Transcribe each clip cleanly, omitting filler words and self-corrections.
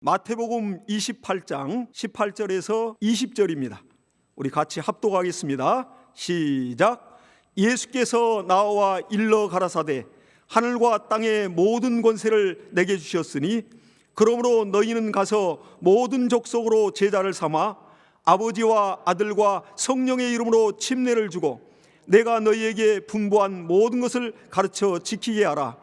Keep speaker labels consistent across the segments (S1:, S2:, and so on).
S1: 마태복음 28장 18절에서 20절입니다. 우리 같이 합독하겠습니다. 시작. 예수께서 나와 일러 가라사대 하늘과 땅의 모든 권세를 내게 주셨으니 그러므로 너희는 가서 모든 족속으로 제자를 삼아 아버지와 아들과 성령의 이름으로 침례를 주고 내가 너희에게 분부한 모든 것을 가르쳐 지키게 하라.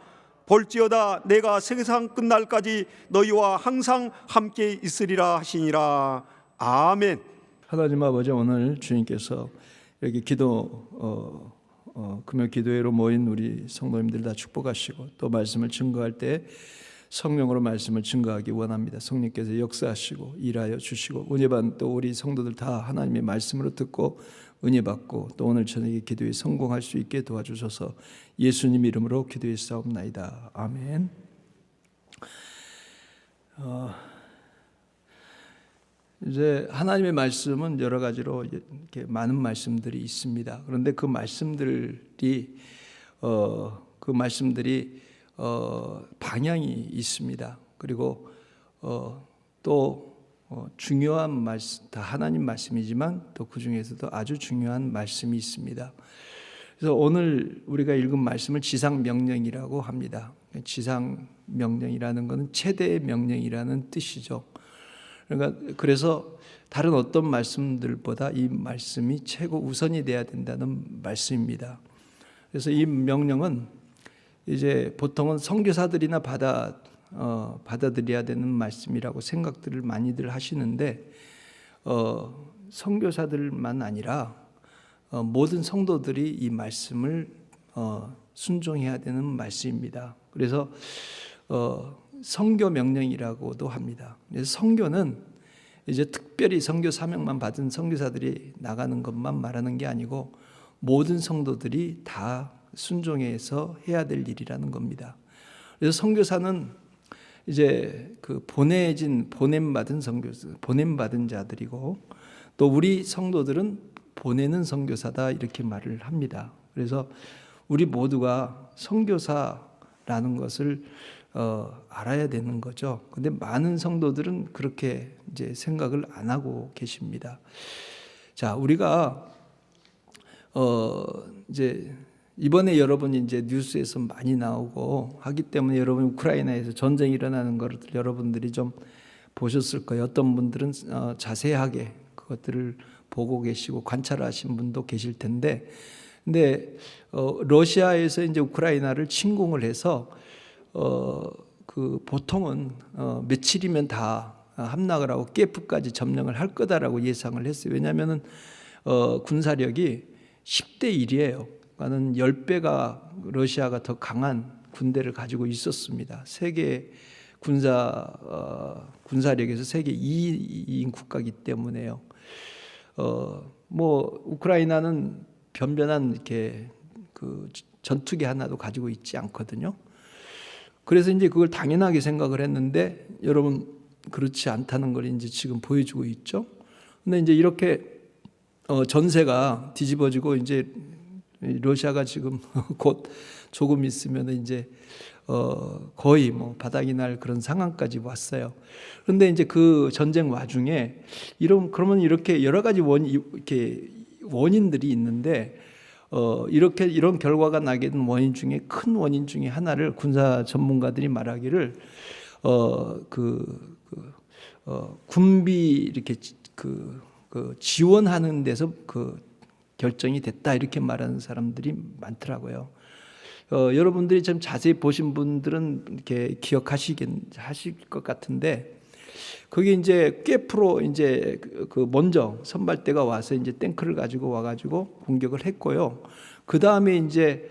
S1: 볼지어다 내가 세상 끝날까지 너희와 항상 함께 있으리라 하시니라. 아멘.
S2: 하나님 아버지, 오늘 주님께서 여기 금요 기도회로 모인 우리 성도님들 다 축복하시고 또 말씀을 증거할 때 성령으로 말씀을 증거하기 원합니다. 성령께서 역사하시고 일하여 주시고 은혜 받은 또 우리 성도들 다 하나님의 말씀으로 듣고 은혜 받고 또 오늘 저녁에 기도에 성공할 수 있게 도와주셔서 예수님 이름으로 기도했사옵나이다. 아멘. 이제 하나님의 말씀은 여러 가지로 이렇게 많은 말씀들이 있습니다. 그런데 그 말씀들이 방향이 있습니다. 그리고 또 중요한 말씀, 다 하나님 말씀이지만 또 그 중에서도 아주 중요한 말씀이 있습니다. 그래서 오늘 우리가 읽은 말씀을 지상명령이라고 합니다. 지상명령이라는 것은 최대의 명령이라는 뜻이죠. 그래서 다른 어떤 말씀들보다 이 말씀이 최고 우선이 돼야 된다는 말씀입니다. 그래서 이 명령은 이제 보통은 선교사들이나 받아들여야 되는 말씀이라고 생각들을 많이들 하시는데 선교사들만 아니라 모든 성도들이 이 말씀을 순종해야 되는 말씀입니다. 그래서 선교 명령이라고도 합니다. 그래서 선교는 이제 특별히 선교 사명만 받은 선교사들이 나가는 것만 말하는 게 아니고 모든 성도들이 다 순종해서 해야 될 일이라는 겁니다. 그래서 선교사는 이제 그 보냄받은 선교사, 보냄받은 자들이고 또 우리 성도들은 보내는 선교사다 이렇게 말을 합니다. 그래서 우리 모두가 선교사라는 것을 알아야 되는 거죠. 근데 많은 성도들은 그렇게 이제 생각을 안 하고 계십니다. 자, 우리가 이제 이번에 여러분이 이제 뉴스에서 많이 나오고 하기 때문에 여러분 우크라이나에서 전쟁이 일어나는 것을 여러분들이 좀 보셨을 거예요. 어떤 분들은 자세하게 그것들을 보고 계시고 관찰하신 분도 계실 텐데, 근데 러시아에서 이제 우크라이나를 침공을 해서 그 보통은 며칠이면 다 함락을 하고 키예프까지 점령을 할 거다라고 예상을 했어요. 왜냐하면은 군사력이 10대 1이에요. 그러니까는 10배가 러시아가 더 강한 군대를 가지고 있었습니다. 세계 군사력에서 세계 2위인 국가이기 때문에요. 뭐 우크라이나는 변변한 이렇게 그 전투기 하나도 가지고 있지 않거든요. 그래서 이제 그걸 당연하게 생각을 했는데 여러분 그렇지 않다는 걸 이제 지금 보여주고 있죠. 근데 이제 이렇게 전세가 뒤집어지고 이제 러시아가 지금 곧 조금 있으면 이제 거의 뭐 바닥이 날 그런 상황까지 왔어요. 그런데 이제 그 전쟁 와중에 그러면 이렇게 여러 가지 원인들이 있는데 이런 결과가 나게 된 원인 중에 큰 원인 중에 하나를 군사 전문가들이 말하기를 군비 이렇게 지원하는 데서 결정이 됐다 이렇게 말하는 사람들이 많더라고요. 여러분들이 좀 자세히 보신 분들은 이렇게 하실 것 같은데, 거기 이제 키예프로 이제 먼저 선발대가 와서 이제 탱크를 가지고 와가지고 공격을 했고요. 그 다음에 이제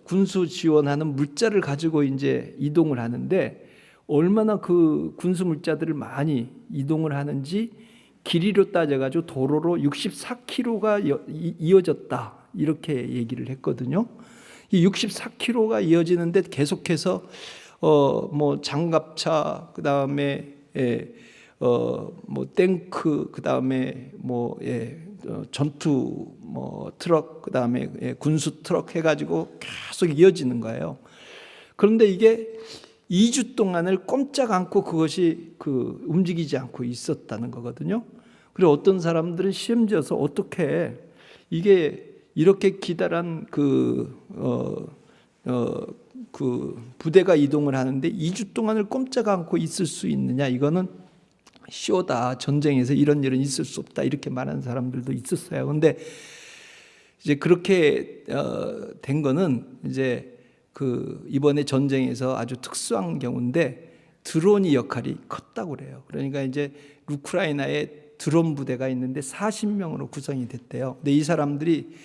S2: 군수 지원하는 물자를 가지고 이제 이동을 하는데 얼마나 그 군수 물자들을 많이 이동을 하는지 길이로 따져가지고 도로로 64km가 이어졌다 이렇게 얘기를 했거든요. 이 64km가 이어지는데 계속해서 뭐 장갑차, 그 다음에 뭐 탱크, 그 다음에 뭐 전투 뭐 트럭, 그 다음에 군수 트럭 해가지고 계속 이어지는 거예요. 그런데 이게 2주 동안을 꼼짝 않고 그것이 움직이지 않고 있었다는 거거든요. 그리고 어떤 사람들은 심지어서 어떻게 이게 이렇게 기다란 그 부대가 이동을 하는데 2주 동안을 꼼짝 않고 있을 수 있느냐, 이거는 쇼다, 전쟁에서 이런 일은 있을 수 없다, 이렇게 말하는 사람들도 있었어요. 근데 이제 그렇게 된 거는 이제 이번에 전쟁에서 아주 특수한 경우인데 드론이 역할이 컸다고 그래요. 그러니까 이제 우크라이나에 드론 부대가 있는데 40명으로 구성이 됐대요. 근데 이 사람들이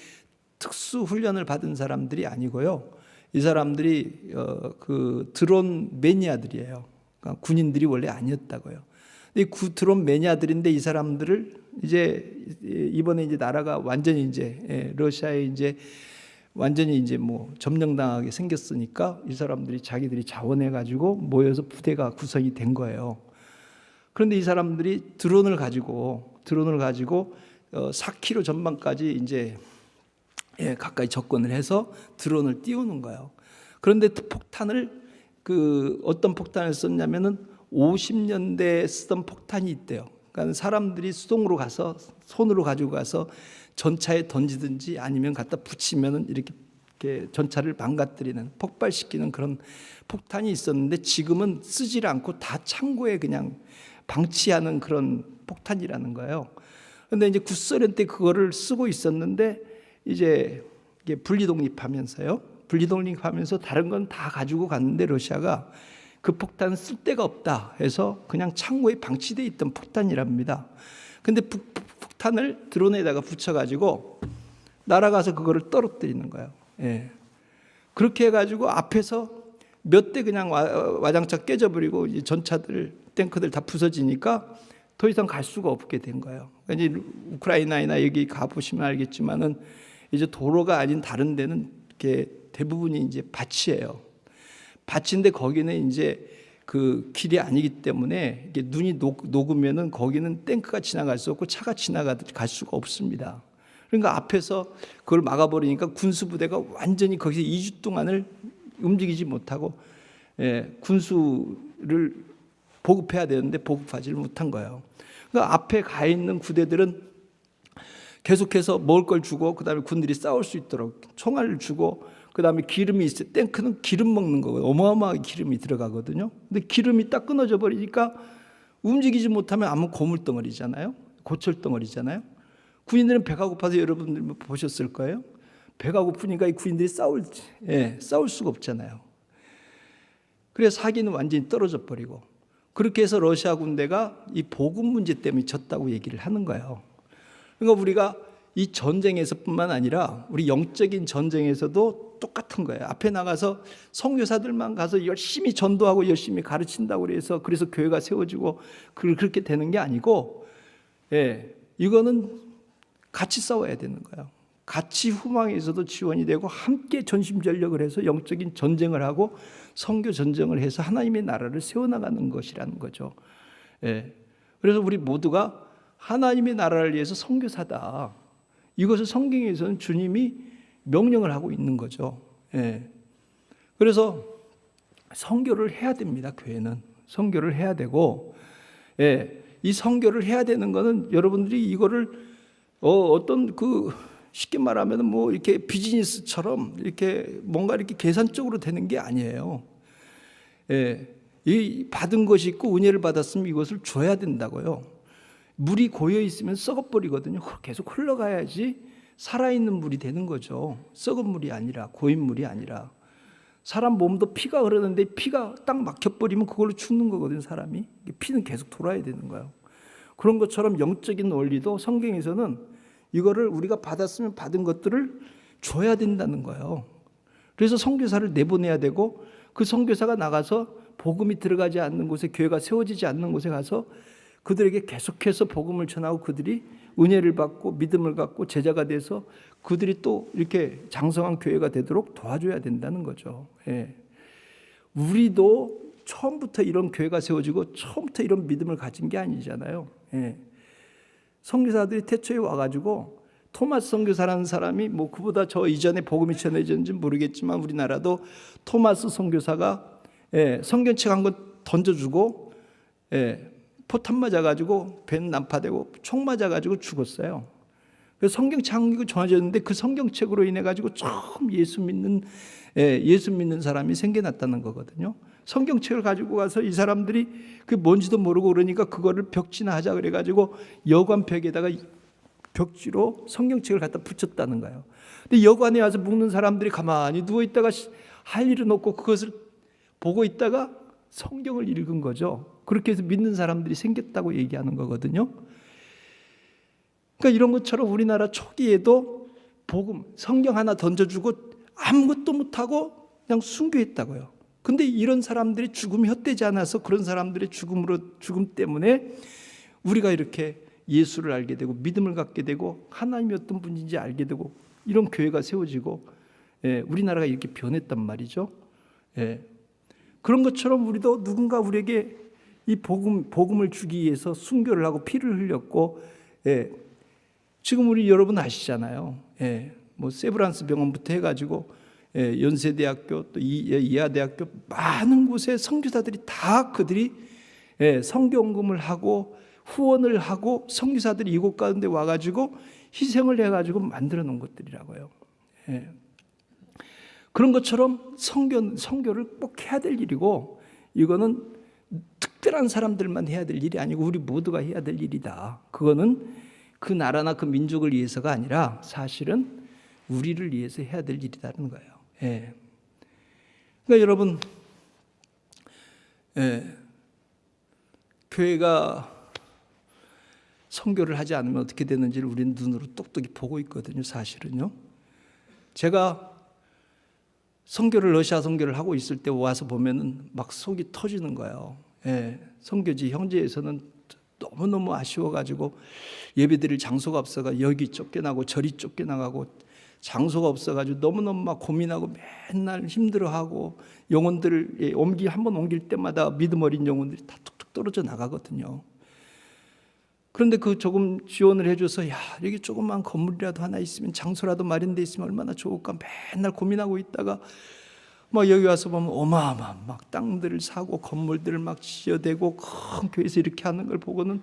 S2: 특수 훈련을 받은 사람들이 아니고요. 이 사람들이 그 드론 매니아들이에요. 그러니까 군인들이 원래 아니었다고요. 근데 드론 매니아들인데 이 사람들을 이제 이번에 이제 나라가 완전히 이제 러시아에 이제 완전히 이제 뭐 점령당하게 생겼으니까 이 사람들이 자기들이 자원해 가지고 모여서 부대가 구성이 된 거예요. 그런데 이 사람들이 드론을 가지고 4km 전방까지 이제 가까이 접근을 해서 드론을 띄우는 거예요. 그런데 폭탄을 어떤 폭탄을 썼냐면은 50년대에 쓰던 폭탄이 있대요. 그러니까 사람들이 수동으로 가서 손으로 가지고 가서 전차에 던지든지 아니면 갖다 붙이면은 이렇게 전차를 망가뜨리는, 폭발시키는 그런 폭탄이 있었는데 지금은 쓰질 않고 다 창고에 그냥 방치하는 그런 폭탄이라는 거예요. 그런데 이제 구소련 때 그거를 쓰고 있었는데 이제 이게 분리독립하면서 다른 건 다 가지고 갔는데 러시아가 그 폭탄은 쓸 데가 없다 해서 그냥 창고에 방치되어 있던 폭탄이랍니다. 근데 폭탄을 드론에다가 붙여가지고 날아가서 그거를 떨어뜨리는 거예요. 예. 그렇게 해가지고 앞에서 몇 대 그냥 와장창 깨져버리고 이제 전차들, 탱크들 다 부서지니까 더 이상 갈 수가 없게 된 거예요. 이제 우크라이나나 여기 가보시면 알겠지만은 이제 도로가 아닌 다른 데는 이렇게 대부분이 이제 밭이에요. 밭인데 거기는 이제 그 길이 아니기 때문에 이게 눈이 녹으면은 거기는 탱크가 지나갈 수 없고 차가 갈 수가 없습니다. 그러니까 앞에서 그걸 막아버리니까 군수부대가 완전히 거기서 2주 동안을 움직이지 못하고 군수를 보급해야 되는데 보급하지를 못한 거예요. 그러니까 앞에 가 있는 부대들은 계속해서 먹을 걸 주고 그다음에 군들이 싸울 수 있도록 총알을 주고 그다음에 기름이 있어요. 탱크는 기름 먹는 거거든요. 어마어마하게 기름이 들어가거든요. 근데 기름이 딱 끊어져 버리니까 움직이지 못하면 아무 고물덩어리잖아요. 고철덩어리잖아요. 군인들은 배가 고파서 여러분들 보셨을 거예요. 배가 고프니까 이 군인들이 싸울 수가 없잖아요. 그래서 사기는 완전히 떨어져 버리고 그렇게 해서 러시아 군대가 이 보급 문제 때문에 졌다고 얘기를 하는 거예요. 그러니까 우리가 이 전쟁에서뿐만 아니라 우리 영적인 전쟁에서도 똑같은 거예요. 앞에 나가서 선교사들만 가서 열심히 전도하고 열심히 가르친다고 그래서 교회가 세워지고 그렇게 되는 게 아니고, 이거는 같이 싸워야 되는 거예요. 같이 후방에서도 지원이 되고 함께 전심전력을 해서 영적인 전쟁을 하고 선교 전쟁을 해서 하나님의 나라를 세워나가는 것이라는 거죠. 그래서 우리 모두가 하나님의 나라를 위해서 선교사다. 이것을 성경에서는 주님이 명령을 하고 있는 거죠. 그래서 선교를 해야 됩니다. 교회는 선교를 해야 되고, 이 선교를 해야 되는 거는 여러분들이 이거를 어떤 쉽게 말하면 뭐 이렇게 비즈니스처럼 이렇게 뭔가 이렇게 계산적으로 되는 게 아니에요. 이 받은 것이 있고 은혜를 받았으면 이것을 줘야 된다고요. 물이 고여 있으면 썩어버리거든요. 계속 흘러가야지 살아있는 물이 되는 거죠. 썩은 물이 아니라, 고인 물이 아니라. 사람 몸도 피가 흐르는데 피가 딱 막혀버리면 그걸로 죽는 거거든요, 사람이. 피는 계속 돌아야 되는 거예요. 그런 것처럼 영적인 원리도 성경에서는 이거를 우리가 받았으면 받은 것들을 줘야 된다는 거예요. 그래서 선교사를 내보내야 되고 그 선교사가 나가서 복음이 들어가지 않는 곳에, 교회가 세워지지 않는 곳에 가서 그들에게 계속해서 복음을 전하고 그들이 은혜를 받고 믿음을 갖고 제자가 돼서 그들이 또 이렇게 장성한 교회가 되도록 도와줘야 된다는 거죠. 우리도 처음부터 이런 교회가 세워지고 처음부터 이런 믿음을 가진 게 아니잖아요. 선교사들이 태초에 와가지고 토마스 선교사라는 사람이 뭐 그보다 저 이전에 복음이 전해졌는지 모르겠지만 우리나라도 토마스 선교사가 성경책 한 권 던져주고 포탄 맞아가지고 배는 난파되고 총 맞아가지고 죽었어요. 그래서 성경책 한 권 전해졌는데 그 성경책으로 인해 가지고 처음 예수 믿는 사람이 생겨났다는 거거든요. 성경책을 가지고 가서 이 사람들이 그게 뭔지도 모르고 그러니까 그거를 벽지나 그래가지고 여관 벽에다가 벽지로 성경책을 갖다 붙였다는 거예요. 근데 여관에 와서 묵는 사람들이 가만히 누워 있다가 할 일은 없고 그것을 보고 있다가 성경을 읽은 거죠. 그렇게 해서 믿는 사람들이 생겼다고 얘기하는 거거든요. 그러니까 이런 것처럼 우리나라 초기에도 복음, 성경 하나 던져주고 아무것도 못하고 그냥 순교했다고요. 근데 이런 사람들이 죽음이 헛되지 않아서 그런 사람들의 죽음 때문에 우리가 이렇게 예수를 알게 되고 믿음을 갖게 되고 하나님이 어떤 분인지 알게 되고 이런 교회가 세워지고 우리나라가 이렇게 변했단 말이죠. 그런 것처럼 우리도 누군가 우리에게 이 복음을 주기 위해서 순교를 하고 피를 흘렸고 지금 우리 여러분 아시잖아요. 뭐 세브란스 병원부터 해가지고 연세대학교 또 이하대학교 많은 곳에 선교사들이 다 그들이 선교헌금을 하고 후원을 하고 선교사들이 이곳 가운데 와가지고 희생을 해가지고 만들어 놓은 것들이라고요. 그런 것처럼 선교를 꼭 해야 될 일이고 이거는 특별한 사람들만 해야 될 일이 아니고 우리 모두가 해야 될 일이다. 그거는 그 나라나 그 민족을 위해서가 아니라 사실은 우리를 위해서 해야 될 일이라는 거예요. 그러니까 여러분, 교회가 선교를 하지 않으면 어떻게 되는지를 우리는 눈으로 똑똑히 보고 있거든요. 사실은요. 제가 러시아 선교를 하고 있을 때 와서 보면은 막 속이 터지는 거예요. 선교지 형제에서는 너무너무 아쉬워가지고 예배드릴 장소가 없어가 여기 쫓겨나고 저리 쫓겨나가고 장소가 없어가지고 너무너무 막 고민하고 맨날 힘들어하고 영혼들을 한번 옮길 때마다 믿음 어린 영혼들이 다 툭툭 떨어져 나가거든요. 그런데 그 조금 지원을 해줘서 여기 조그만 건물이라도 하나 있으면 장소라도 마련돼 있으면 얼마나 좋을까 맨날 고민하고 있다가 막 여기 와서 보면 어마어마한 막 땅들을 사고 건물들을 막 지어대고 큰 교회에서 이렇게 하는 걸 보고는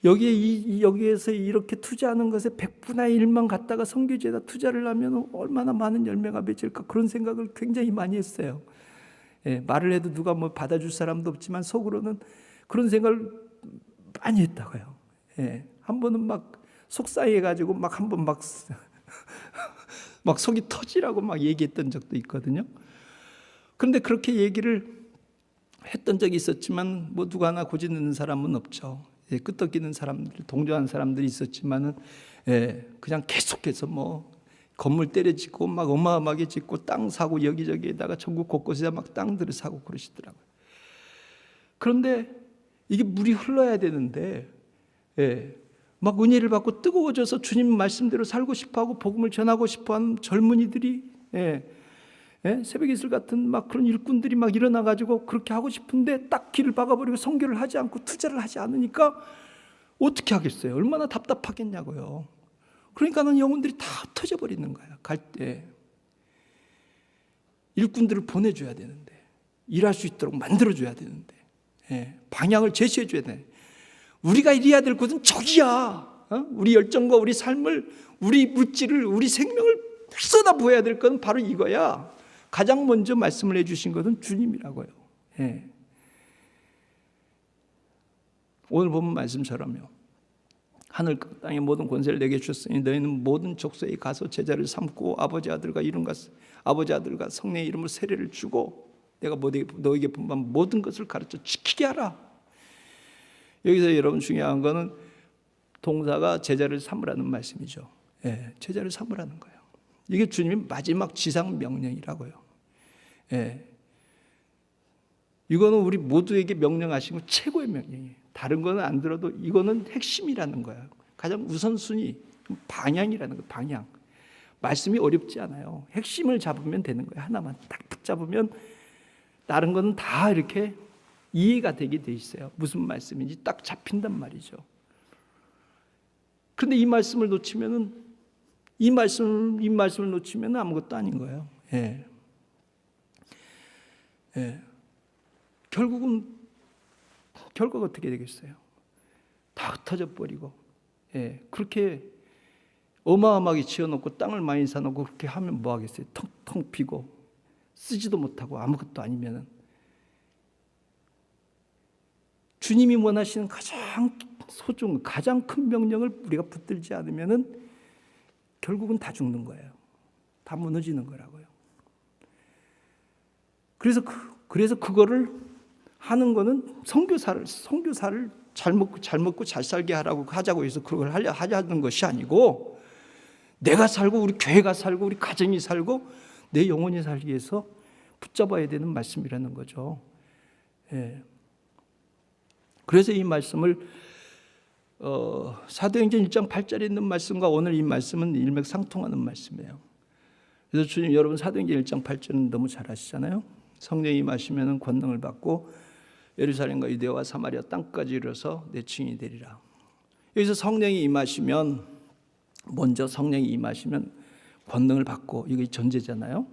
S2: 여기에서 이렇게 투자하는 것에 100분의 1만 갖다가 선교지에다 투자를 하면 얼마나 많은 열매가 맺을까 그런 생각을 굉장히 많이 했어요. 말을 해도 누가 뭐 받아줄 사람도 없지만 속으로는 그런 생각을 많이 했다고요. 한 번은 막 속상해가지고 막 한 번 막 속이 터지라고 막 얘기했던 적도 있거든요. 그런데 그렇게 얘기를 했던 적이 있었지만 뭐 누가 하나 고집 넣는 사람은 없죠. 끄떡이는 사람들, 동조한 사람들이 있었지만은 그냥 계속해서 뭐 건물 때려짓고 막 어마어마하게 짓고 땅 사고 여기저기에다가 전국 곳곳에다 막 땅들을 사고 그러시더라고요. 그런데 이게 물이 흘러야 되는데 막 은혜를 받고 뜨거워져서 주님 말씀대로 살고 싶어하고 복음을 전하고 싶어하는 젊은이들이 새벽 이슬 같은 막 그런 일꾼들이 막 일어나가지고 그렇게 하고 싶은데 딱 길을 박아버리고 선교를 하지 않고 투자를 하지 않으니까 어떻게 하겠어요? 얼마나 답답하겠냐고요. 그러니까는 영혼들이 다 터져버리는 거예요. 갈 때 일꾼들을 보내줘야 되는데 일할 수 있도록 만들어줘야 되는데 방향을 제시해줘야 돼. 우리가 이래야 될 곳은 저기야. 우리 열정과 우리 삶을 우리 물질을 우리 생명을 쏟아부어야 될 것은 바로 이거야. 가장 먼저 말씀을 해주신 것은 주님이라고요. 오늘 본문 말씀처럼요. 하늘 땅의 모든 권세를 내게 주셨으니 너희는 모든 족속에 가서 제자를 삼고 아버지 아들과 성령의 이름으로 세례를 주고 내가 너에게 분부한 모든 것을 가르쳐 지키게 하라. 여기서 여러분 중요한 거는 동사가 제자를 삼으라는 말씀이죠. 제자를 삼으라는 거예요. 이게 주님의 마지막 지상 명령이라고요. 이거는 우리 모두에게 명령하신 거 최고의 명령이에요. 다른 거는 안 들어도 이거는 핵심이라는 거예요. 가장 우선순위, 방향이라는 거예요. 방향. 말씀이 어렵지 않아요. 핵심을 잡으면 되는 거예요. 하나만 딱 붙잡으면 다른 거는 다 이렇게 이해가 되게 돼 있어요. 무슨 말씀인지 딱 잡힌단 말이죠. 그런데 이 말씀을 놓치면은 이 말씀을 놓치면 아무것도 아닌 거예요. 결국은 결과가 어떻게 되겠어요? 다 흩어져 버리고, 그렇게 어마어마하게 지어놓고 땅을 많이 사놓고 그렇게 하면 뭐 하겠어요? 텅텅 비고 쓰지도 못하고 아무것도 아니면은 주님이 원하시는 가장 소중, 가장 큰 명령을 우리가 붙들지 않으면은 결국은 다 죽는 거예요. 다 무너지는 거라고요. 그래서 그거를 하는 거는 선교사를 잘 먹고 잘 살게 하자고 해서 그걸 하자는 것이 아니고, 내가 살고 우리 교회가 살고 우리 가정이 살고 내 영혼이 살기 위해서 붙잡아야 되는 말씀이라는 거죠. 그래서 이 말씀을 사도행전 1장 8절에 있는 말씀과 오늘 이 말씀은 일맥상통하는 말씀이에요. 그래서 주님, 여러분 사도행전 1장 8절은 너무 잘 아시잖아요. 성령이 임하시면 권능을 받고 예루살렘과 유대와 사마리아 땅까지 이르러서 내 증인이 되리라. 여기서 성령이 임하시면, 먼저 성령이 임하시면 권능을 받고, 이게 전제잖아요.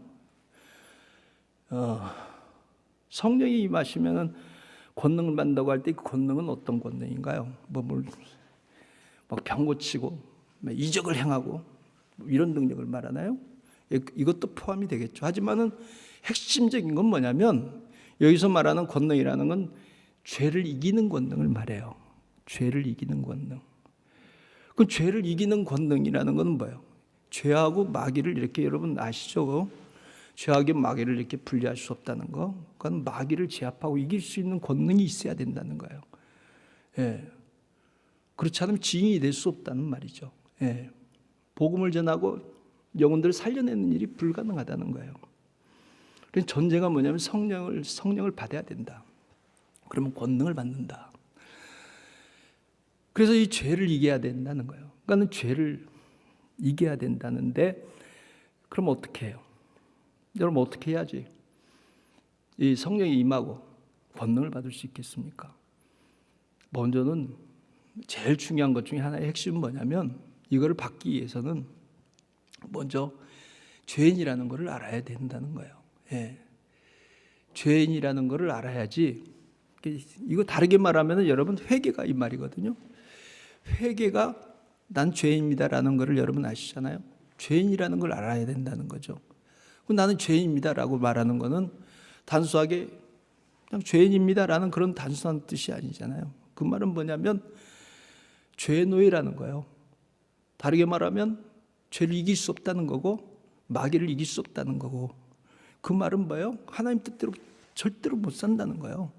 S2: 성령이 임하시면 권능을 받는다고 할 때 그 권능은 어떤 권능인가요? 막 병 고치고 이적을 행하고 이런 능력을 말하나요? 이것도 포함이 되겠죠. 하지만은 핵심적인 건 뭐냐면, 여기서 말하는 권능이라는 건 죄를 이기는 권능을 말해요. 죄를 이기는 권능. 그 죄를 이기는 권능이라는 건 뭐예요? 죄하고 마귀를 이렇게, 여러분 아시죠? 죄하고 마귀를 이렇게 분리할 수 없다는 거. 그건 마귀를 제압하고 이길 수 있는 권능이 있어야 된다는 거예요. 그렇지 않으면 증인이 될 수 없다는 말이죠. 복음을 전하고 영혼들을 살려내는 일이 불가능하다는 거예요. 그래서 전제가 뭐냐면 성령을 받아야 된다. 그러면 권능을 받는다. 그래서 이 죄를 이겨야 된다는 거예요. 그러니까 죄를 이겨야 된다는데, 그럼 어떻게 해요? 여러분 어떻게 해야지 이 성령이 임하고 권능을 받을 수 있겠습니까? 먼저는 제일 중요한 것 중에 하나의 핵심은 뭐냐면, 이거를 받기 위해서는 먼저 죄인이라는 것을 알아야 된다는 거예요. 죄인이라는 것을 알아야지. 이거 다르게 말하면 여러분 회개가 이 말이거든요. 회개가 난 죄인입니다라는 것을 여러분 아시잖아요. 죄인이라는 걸 알아야 된다는 거죠. 나는 죄인입니다라고 말하는 거는 단순하게 그냥 죄인입니다라는 그런 단순한 뜻이 아니잖아요. 그 말은 뭐냐면 죄의 노예라는 거예요. 다르게 말하면 죄를 이길 수 없다는 거고 마귀를 이길 수 없다는 거고, 그 말은 뭐예요? 하나님 뜻대로 절대로 못 산다는 거예요.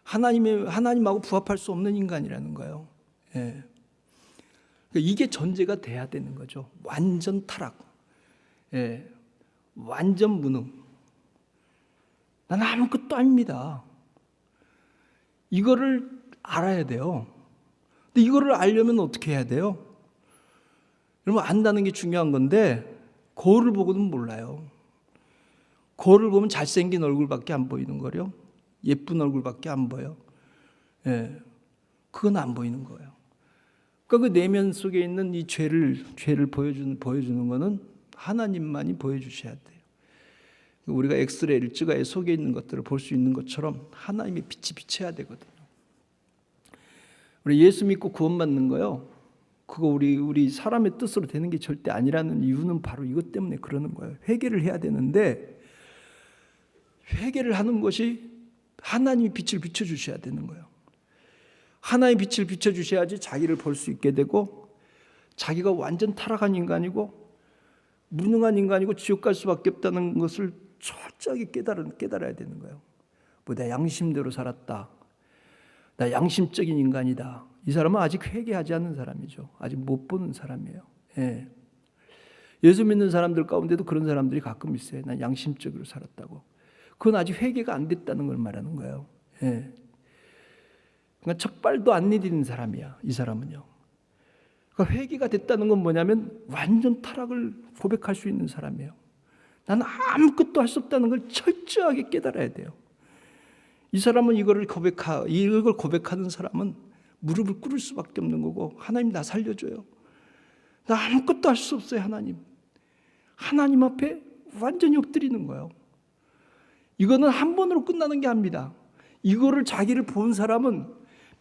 S2: 하나님하고 부합할 수 없는 인간이라는 거예요. 이게 전제가 돼야 되는 거죠. 완전 타락, 완전 무능. 나는 아무것도 아닙니다. 이거를 알아야 돼요. 근데 이거를 알려면 어떻게 해야 돼요? 여러분 안다는 게 중요한 건데, 거울을 보고는 몰라요. 거울을 보면 잘생긴 얼굴밖에 안 보이는 거요. 예쁜 얼굴밖에 안 보여. 그건 안 보이는 거예요. 그러니까 그 내면 속에 있는 이 죄를 보여주는 거는 하나님만이 보여주셔야 돼요. 우리가 엑스레이를 찍어야 속에 있는 것들을 볼 수 있는 것처럼 하나님의 빛이 비쳐야 되거든요. 우리 예수 믿고 구원받는 거요, 그거 우리 사람의 뜻으로 되는 게 절대 아니라는 이유는 바로 이것 때문에 그러는 거예요. 회개를 해야 되는데, 회개를 하는 것이 하나님의 빛을 비춰주셔야 되는 거예요. 하나님의 빛을 비춰주셔야지 자기를 볼 수 있게 되고, 자기가 완전 타락한 인간이고 무능한 인간이고 지옥 갈 수밖에 없다는 것을 철저하게 깨달아야 되는 거예요. 내 양심대로 살았다, 나 양심적인 인간이다. 이 사람은 아직 회개하지 않는 사람이죠. 아직 못 보는 사람이에요. 예수 믿는 사람들 가운데도 그런 사람들이 가끔 있어요. 난 양심적으로 살았다고. 그건 아직 회개가 안 됐다는 걸 말하는 거예요. 그러니까 척발도 안 내딛는 사람이야, 이 사람은요. 그러니까 회개가 됐다는 건 뭐냐면 완전 타락을 고백할 수 있는 사람이에요. 나는 아무것도 할 수 없다는 걸 철저하게 깨달아야 돼요. 이 사람은 이걸 고백하는 사람은 무릎을 꿇을 수밖에 없는 거고, 하나님 나 살려줘요. 나 아무것도 할 수 없어요. 하나님 앞에 완전히 엎드리는 거예요. 이거는 한 번으로 끝나는 게 아닙니다. 이거를 자기를 본 사람은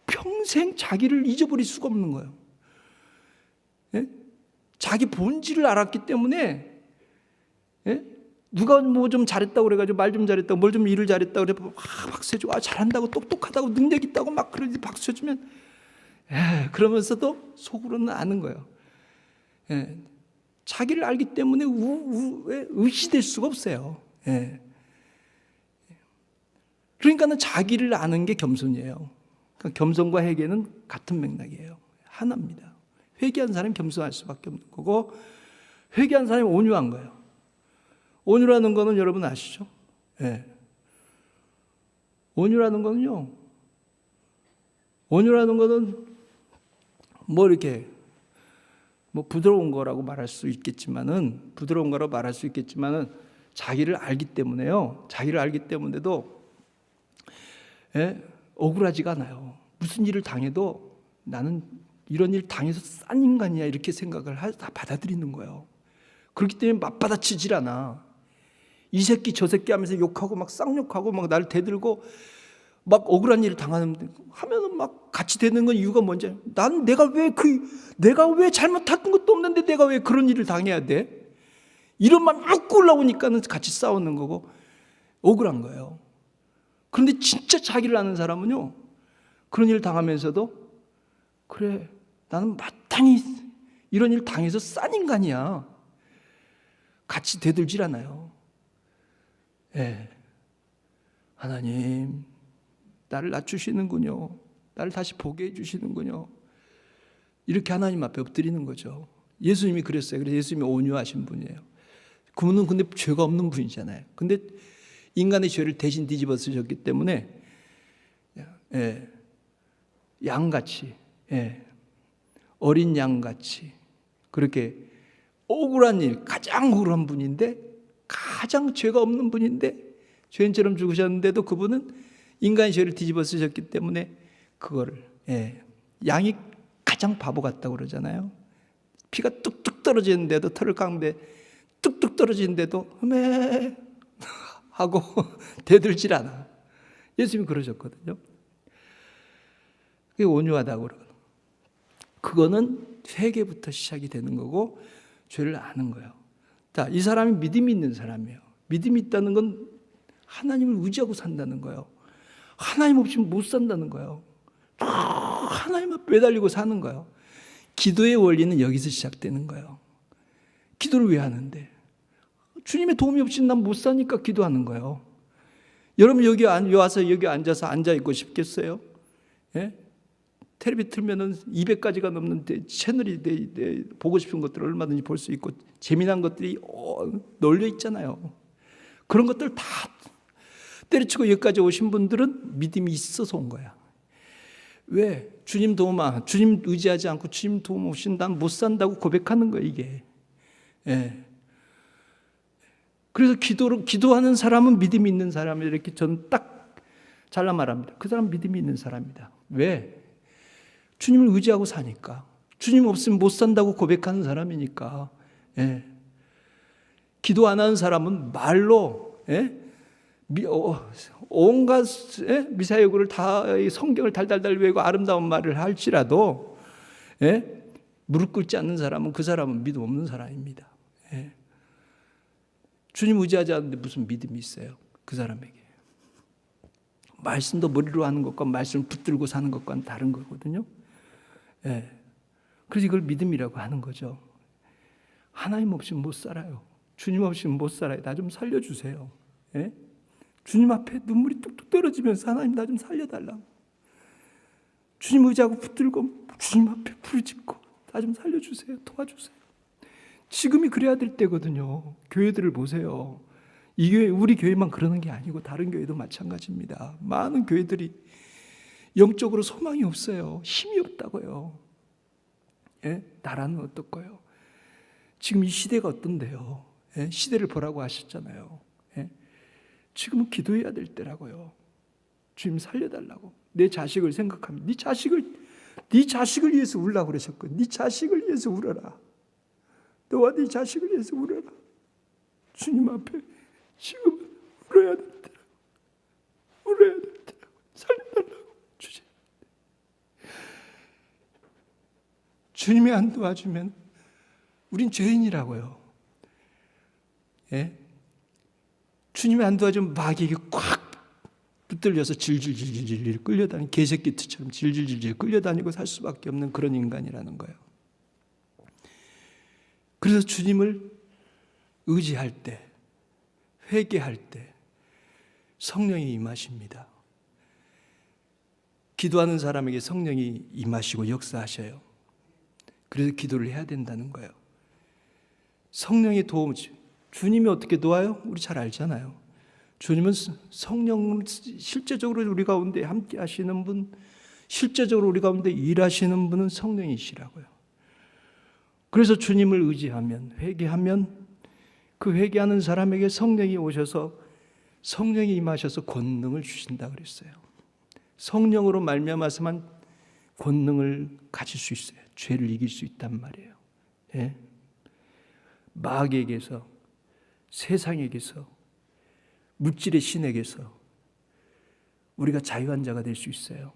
S2: 평생 자기를 잊어버릴 수가 없는 거예요. 예? 자기 본질을 알았기 때문에, 예? 누가 뭐 좀 잘했다고 그래가지고 말 좀 잘했다고 뭘 좀 일을 잘했다고 그래 박수 해주고 잘한다고 똑똑하다고 능력 있다고 막 그러지 박수 해주면 그러면서도 속으로는 아는 거예요. 예. 자기를 알기 때문에 의시될 수가 없어요. 예. 그러니까는 자기를 아는 게 겸손이에요. 그러니까 겸손과 회개는 같은 맥락이에요. 하나입니다. 회개한 사람이 겸손할 수밖에 없는 거고 회개한 사람이 온유한 거예요. 온유라는 거는 여러분 아시죠? 예. 온유라는 거는요. 온유라는 거는 뭐 이렇게 뭐 부드러운 거라고 말할 수 있겠지만은 자기를 알기 때문에요. 자기를 알기 때문에도 억울하지가 않아요. 무슨 일을 당해도 나는 이런 일 당해서 싼 인간이야 이렇게 생각을 다 받아들이는 거예요. 그렇기 때문에 맞받아치질 않아. 이 새끼 저 새끼 하면서 욕하고 막 쌍욕하고 막 나를 대들고 막 억울한 일을 당하는데 하면은 막 같이 되는 건 이유가 뭔지 난 내가 왜 잘못한 것도 없는데 내가 왜 그런 일을 당해야 돼? 이런 마음이 막 올라오니까는 같이 싸우는 거고 억울한 거예요. 그런데 진짜 자기를 아는 사람은요 그런 일을 당하면서도 그래 나는 마땅히 이런 일을 당해서 싼 인간이야. 같이 대들질 않아요. 예. 하나님 나를 낮추시는군요. 나를 다시 보게 해주시는군요. 이렇게 하나님 앞에 엎드리는 거죠. 예수님이 그랬어요. 그래서 예수님이 온유하신 분이에요. 그분은 근데 죄가 없는 분이잖아요. 근데 인간의 죄를 대신 뒤집어 쓰셨기 때문에 양같이 어린 양같이 그렇게 억울한 일, 가장 억울한 분인데 가장 죄가 없는 분인데 죄인처럼 죽으셨는데도 그분은 인간의 죄를 뒤집어 쓰셨기 때문에 그거를 양이 가장 바보 같다고 그러잖아요. 피가 뚝뚝 떨어지는데도 털을 깎는데 뚝뚝 떨어지는데도 흠에 하고 대들질 않아. 예수님이 그러셨거든요. 그게 온유하다고 그러거든요. 그거는 회개부터 시작이 되는 거고 죄를 아는 거예요. 자, 이 사람이 믿음이 있는 사람이에요. 믿음이 있다는 건 하나님을 의지하고 산다는 거예요. 하나님 없이 못 산다는 거예요. 하나님 앞에 매달리고 사는 거예요. 기도의 원리는 여기서 시작되는 거예요. 기도를 왜 하는데? 주님의 도움이 없이는 난 못 사니까 기도하는 거예요. 여러분 여기 와서 여기 앉아서 앉아있고 싶겠어요? 예? 텔레비 틀면은 200가지가 넘는 채널이 보고 싶은 것들을 얼마든지 볼 수 있고 재미난 것들이 널려 있잖아요. 그런 것들 다 때려치고 여기까지 오신 분들은 믿음이 있어서 온 거야. 왜? 주님 의지하지 않고 주님 도움 없이 난 못 산다고 고백하는 거예요, 이게. 예. 그래서 기도하는 사람은 믿음이 있는 사람이에요. 이렇게 저는 딱 잘라 말합니다. 그 사람 믿음이 있는 사람이다. 왜? 주님을 의지하고 사니까. 주님 없으면 못 산다고 고백하는 사람이니까. 예. 기도 안 하는 사람은 말로 온갖 미사여구를 다 성경을 달달달 외우고 아름다운 말을 할지라도 무릎 꿇지 않는 사람은 그 사람은 믿음 없는 사람입니다. 주님 의지하지 않는데 무슨 믿음이 있어요? 그 사람에게. 말씀도 머리로 하는 것과 말씀을 붙들고 사는 것과는 다른 거거든요. 그래서 이걸 믿음이라고 하는 거죠. 하나님 없이 못 살아요. 주님 없이 못 살아요. 나 좀 살려주세요. 주님 앞에 눈물이 뚝뚝 떨어지면서 하나님 나 좀 살려달라고. 주님 의지하고 붙들고 주님 앞에 부르짖고 나 좀 살려주세요. 도와주세요. 지금이 그래야 될 때거든요. 교회들을 보세요. 이 교회, 우리 교회만 그러는 게 아니고 다른 교회도 마찬가지입니다. 많은 교회들이 영적으로 소망이 없어요. 힘이 없다고요. 나라는 어떨까요? 지금 이 시대가 어떤데요? 시대를 보라고 하셨잖아요. 지금은 기도해야 될 때라고요. 주님 살려달라고. 내 자식을 생각하면 네 자식을 위해서 울라고 그러셨거든요. 네 자식을 위해서 울어라. 너와 네 자식을 위해서 울어라. 주님 앞에 지금 울어야 된다고. 주님이 안 도와주면 우린 죄인이라고요. 예? 주님이 안 도와주면 마귀에게 꽉 붙들려서 질질질질 끌려다니는 개새끼처럼 질질질질 끌려다니고 살 수밖에 없는 그런 인간이라는 거예요. 그래서 주님을 의지할 때, 회개할 때 성령이 임하십니다. 기도하는 사람에게 성령이 임하시고 역사하셔요. 그래서 기도를 해야 된다는 거예요. 성령의 도움, 주님이 어떻게 도와요? 우리 잘 알잖아요. 주님은 성령 실제적으로 우리 가운데 함께 하시는 분, 실제적으로 우리 가운데 일하시는 분은 성령이시라고요. 그래서 주님을 의지하면, 회개하면 그 회개하는 사람에게 성령이 오셔서 성령이 임하셔서 권능을 주신다 그랬어요. 성령으로 말미암아서만 권능을 가질 수 있어요. 죄를 이길 수 있단 말이에요. 예? 마귀에게서, 세상에게서, 물질의 신에게서 우리가 자유한 자가 될 수 있어요.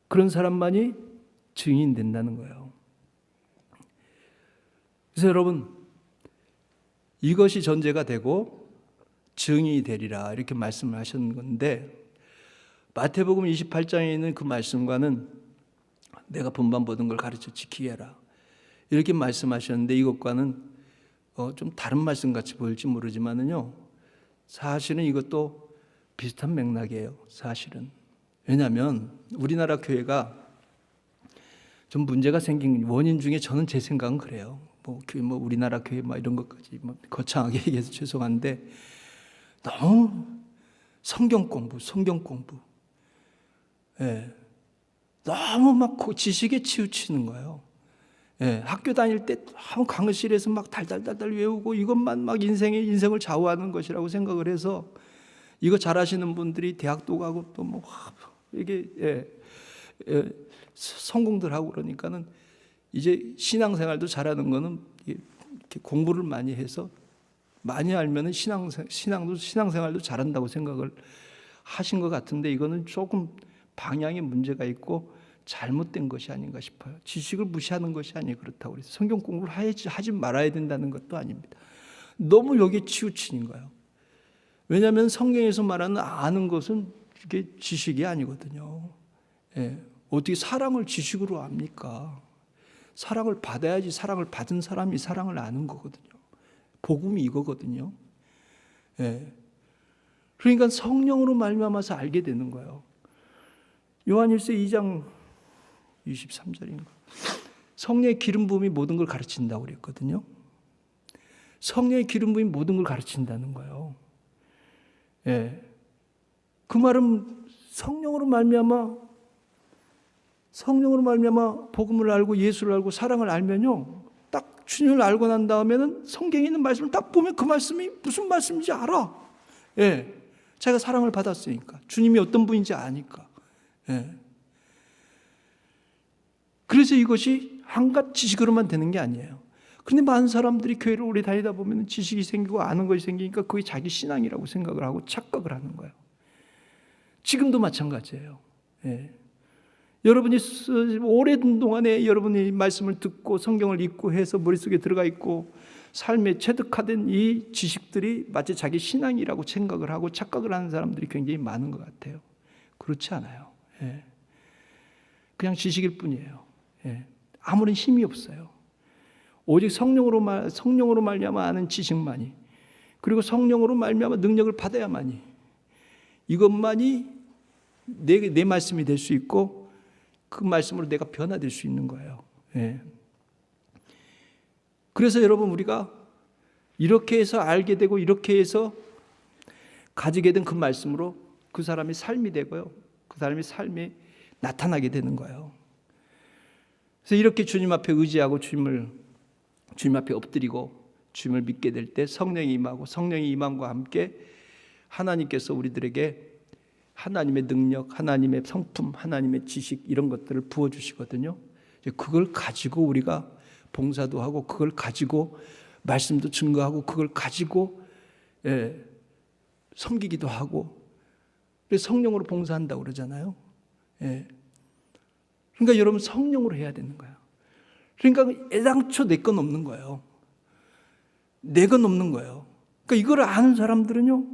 S2: 그런 사람만이 증인된다는 거예요. 그래서 여러분, 이것이 전제가 되고 증인이 되리라 이렇게 말씀을 하셨는 건데, 마태복음 28장에 있는 그 말씀과는 내가 본반 보던 걸 가르쳐 지키게 해라 이렇게 말씀하셨는데, 이것과는 좀 다른 말씀 같이 보일지 모르지만은요, 사실은 이것도 비슷한 맥락이에요. 사실은. 왜냐하면 우리나라 교회가 좀 문제가 생긴 원인 중에 저는 제 생각은 그래요. 우리나라 교회 이런 것까지 거창하게 얘기해서 죄송한데, 너무 성경 공부, 예, 너무 막 지식에 치우치는 거예요. 예, 학교 다닐 때 너무 강의실에서 막 달달달달 외우고 이것만 막 인생을 좌우하는 것이라고 생각을 해서, 이거 잘하시는 분들이 대학도 가고 또 이게 성공들 하고 그러니까는 이제 신앙생활도 잘하는 거는 이렇게 공부를 많이 해서 많이 알면은 신앙생활도 잘한다고 생각을 하신 것 같은데, 이거는 조금 방향에 문제가 있고 잘못된 것이 아닌가 싶어요. 지식을 무시하는 것이 아니에요. 그렇다고 그래서 성경 공부를 하지 말아야 된다는 것도 아닙니다. 너무 여기에 치우치는 거예요. 왜냐하면 성경에서 말하는 아는 것은 이게 지식이 아니거든요. 예. 어떻게 사랑을 지식으로 압니까? 사랑을 받아야지 사랑을 받은 사람이 사랑을 아는 거거든요. 복음이 이거거든요. 예. 그러니까 성령으로 말미암아서 알게 되는 거예요. 요한일서 2장 23절인가. 성령의 기름 부음이 모든 걸 가르친다고 그랬거든요. 성령의 기름 부음이 모든 걸 가르친다는 거예요. 예. 그 말은 성령으로 말미암아 복음을 알고 예수를 알고 사랑을 알면요, 딱 주님을 알고 난 다음에는 성경에 있는 말씀을 딱 보면 그 말씀이 무슨 말씀인지 알아. 예. 제가 사랑을 받았으니까, 주님이 어떤 분인지 아니까. 예. 그래서 이것이 한갓 지식으로만 되는 게 아니에요. 그런데 많은 사람들이 교회를 오래 다니다 보면 지식이 생기고 아는 것이 생기니까 그게 자기 신앙이라고 생각을 하고 착각을 하는 거예요. 지금도 마찬가지예요. 예. 여러분이 오랜 동안에 여러분이 말씀을 듣고 성경을 읽고 해서 머릿속에 들어가 있고 삶에 체득화된 이 지식들이 마치 자기 신앙이라고 생각을 하고 착각을 하는 사람들이 굉장히 많은 것 같아요. 그렇지 않아요. 예. 그냥 지식일 뿐이에요. 예. 아무런 힘이 없어요. 오직 성령으로 말미암아 아는 지식만이, 그리고 성령으로 말미암아 능력을 받아야만이, 이것만이 내 말씀이 될 수 있고 그 말씀으로 내가 변화될 수 있는 거예요. 예. 그래서 여러분, 우리가 이렇게 해서 알게 되고 이렇게 해서 가지게 된 그 말씀으로 그 사람의 삶이 되고요, 그 사람의 삶이 나타나게 되는 거예요. 그래서 이렇게 주님 앞에 의지하고 주님 앞에 엎드리고 주님을 믿게 될 때 성령이 임하고, 성령이 임함과 함께 하나님께서 우리들에게 하나님의 능력, 하나님의 성품, 하나님의 지식, 이런 것들을 부어주시거든요. 그걸 가지고 우리가 봉사도 하고, 그걸 가지고 말씀도 증거하고, 그걸 가지고 섬기기도 하고, 그래서 성령으로 봉사한다고 그러잖아요. 예. 그러니까 여러분, 성령으로 해야 되는 거야. 그러니까 애당초 내 건 없는 거예요. 내 건 없는 거예요. 그러니까 이걸 아는 사람들은요,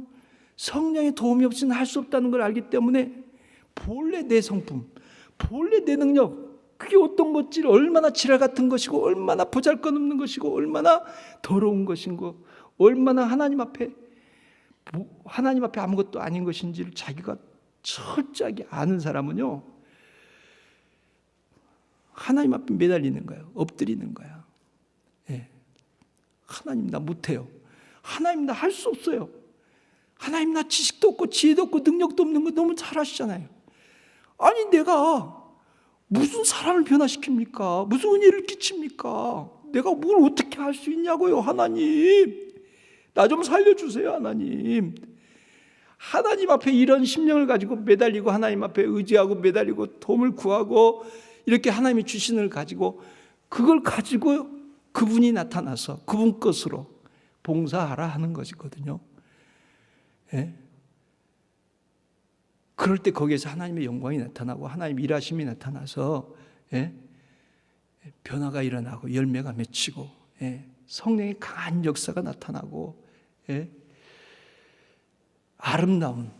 S2: 성령의 도움이 없이는 할 수 없다는 걸 알기 때문에 본래 내 성품, 본래 내 능력, 그게 어떤 것지, 얼마나 지랄 같은 것이고, 얼마나 보잘것없는 것이고, 얼마나 더러운 것인고, 얼마나 하나님 앞에 아무것도 아닌 것인지를 자기가 철저하게 아는 사람은요, 하나님 앞에 매달리는 거예요. 엎드리는 거야. 예. 하나님 나 못해요. 하나님 나 할 수 없어요. 하나님 나 지식도 없고 지혜도 없고 능력도 없는 거 너무 잘 아시잖아요. 아니 내가 무슨 사람을 변화시킵니까? 무슨 은혜를 끼칩니까? 내가 뭘 어떻게 할 수 있냐고요. 하나님 나 좀 살려주세요. 하나님 앞에 이런 심령을 가지고 매달리고 하나님 앞에 의지하고 매달리고 도움을 구하고 이렇게 하나님이 주신 을 가지고 그걸 가지고 그분이 나타나서 그분 것으로 봉사하라 하는 것이거든요. 예? 그럴 때 거기에서 하나님의 영광이 나타나고 하나님 일하심이 나타나서 예? 변화가 일어나고 열매가 맺히고 예? 성령의 강한 역사가 나타나고 예? 아름다운,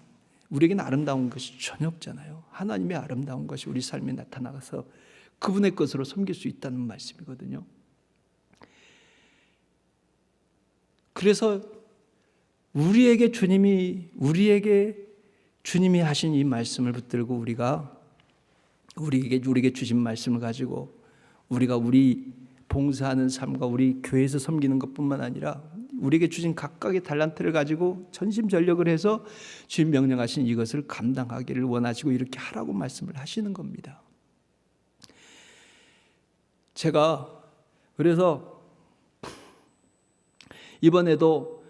S2: 우리에게는 아름다운 것이 전혀 없잖아요. 하나님의 아름다운 것이 우리 삶에 나타나서 그분의 것으로 섬길 수 있다는 말씀이거든요. 그래서 우리에게 주님이 하신 이 말씀을 붙들고 우리에게 주신 말씀을 가지고 우리가 우리 봉사하는 삶과 우리 교회에서 섬기는 것뿐만 아니라 우리에게 주신 각각의 달란트를 가지고 전심전력을 해서 주님 명령하신 이것을 감당하기를 원하시고 이렇게 하라고 말씀을 하시는 겁니다. 제가 그래서 이번에도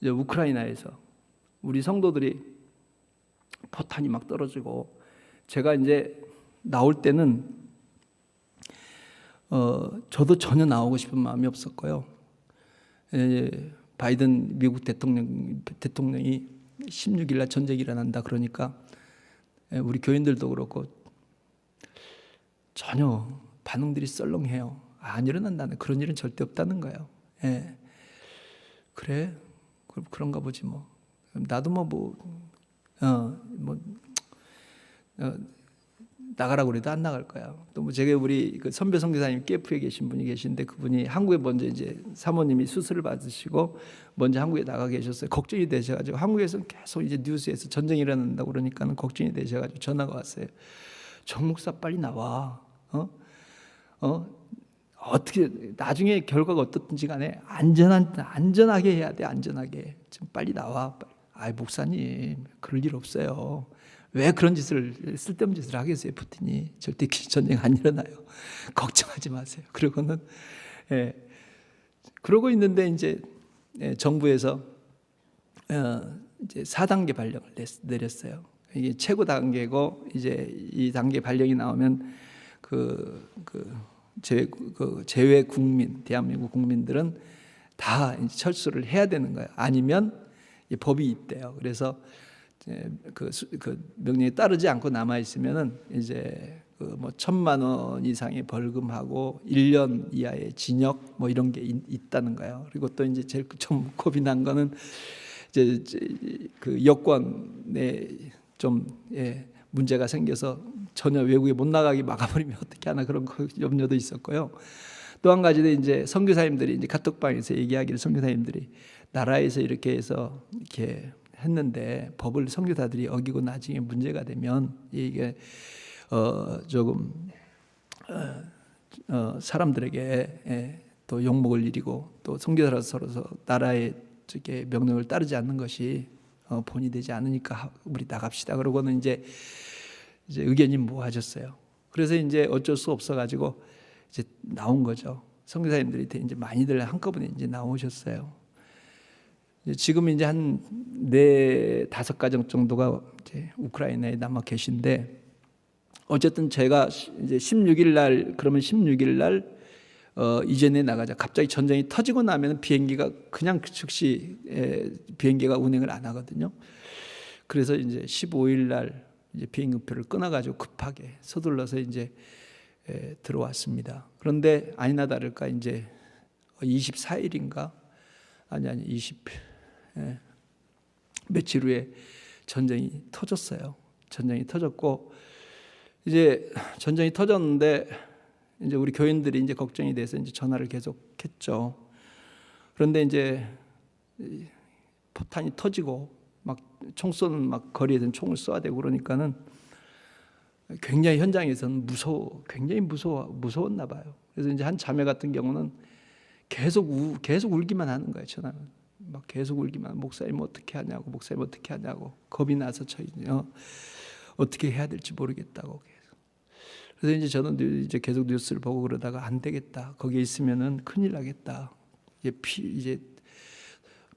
S2: 이제 우크라이나에서 우리 성도들이 포탄이 막 떨어지고 제가 이제 나올 때는 저도 전혀 나오고 싶은 마음이 없었고요. 바이든 미국 대통령이 16일 날 전쟁이 일어난다 그러니까 우리 교인들도 그렇고 전혀 반응들이 썰렁해요. 안 일어난다는 그런 일은 절대 없다는 거예요. 예. 그래? 그런가 보지 뭐. 나도 나가라고 그래도 안 나갈 거야. 또 뭐 제가 우리 그 선배 선교사님 KF에 계신 분이 계신데 그분이 한국에 먼저 이제 사모님이 수술을 받으시고 먼저 한국에 나가 계셨어요. 걱정이 되셔가지고 한국에서는 계속 이제 뉴스에서 전쟁이 일어난다고 그러니까는 걱정이 되셔가지고 전화가 왔어요. 정 목사 빨리 나와. 어떻게 나중에 결과가 어떻든지 간에 안전하게 해야 돼. 안전하게 좀 빨리 나와. 아이 목사님 그럴 일 없어요. 왜 그런 쓸데없는 짓을 하겠어요. 푸틴이 절대 전쟁 안 일어나요. 걱정하지 마세요. 그러고는 그러고 있는데 이제 정부에서 이제 4단계 발령을 내렸어요. 이게 최고 단계고 이제 이 단계 발령이 나오면 제외 국민, 대한민국 국민들은 다 철수를 해야 되는 거예요. 아니면 법이 있대요. 그래서 그 명령에 따르지 않고 남아 있으면은 이제 뭐 1,000만 원 이상의 벌금하고 1년 이하의 징역 뭐 이런 게 있다는 거예요. 그리고 또 이제 제일 좀 겁이 난 거는 이제 그 여권에 좀 문제가 생겨서 전혀 외국에 못 나가게 막아버리면 어떻게 하나 그런 염려도 있었고요. 또 한 가지는 이제 선교사님들이 이제 카톡방에서 얘기하기를 선교사님들이 나라에서 이렇게 해서 이렇게 했는데 법을 선교사들이 어기고 나중에 문제가 되면 이게 조금 사람들에게 또 욕먹을 일이고 또 선교사로서 나라의 명령을 따르지 않는 것이 본이 되지 않으니까 우리 나갑시다. 그러고는 이제 의견이 모아졌어요. 그래서 이제 어쩔 수 없어 가지고 이제 나온 거죠. 선교사님들이 이제 많이들 한꺼번에 이제 나오셨어요. 지금 이제 한 4-5가정 정도가 이제 우크라이나에 남아 계신데 어쨌든 제가 이제 16일 날 그러면 16일 날 이전에 나가자. 갑자기 전쟁이 터지고 나면 비행기가 그냥 즉시 비행기가 운행을 안 하거든요. 그래서 이제 15일 날 이제 비행기표를 끊어가지고 급하게 서둘러서 이제 들어왔습니다. 그런데 아니나 다를까 이제 24일인가 아니 20 며칠 후에 전쟁이 터졌어요. 전쟁이 터졌고 이제 전쟁이 터졌는데 이제 우리 교인들이 이제 걱정이 돼서 이제 전화를 계속했죠. 그런데 이제 포탄이 터지고 막 총 쏘는 막 거리에서 총을 쏘아야 되고 그러니까는 굉장히 현장에서는 굉장히 무서웠나 봐요. 그래서 이제 한 자매 같은 경우는 계속 울기만 하는 거예요. 전화는 막 계속 울기만. 목사님 어떻게 하냐고, 목사님 어떻게 하냐고. 겁이 나서 어떻게 해야 될지 모르겠다고. 그래서 이제 저는 이제 계속 뉴스를 보고 그러다가 안 되겠다. 거기에 있으면은 큰일 나겠다. 이제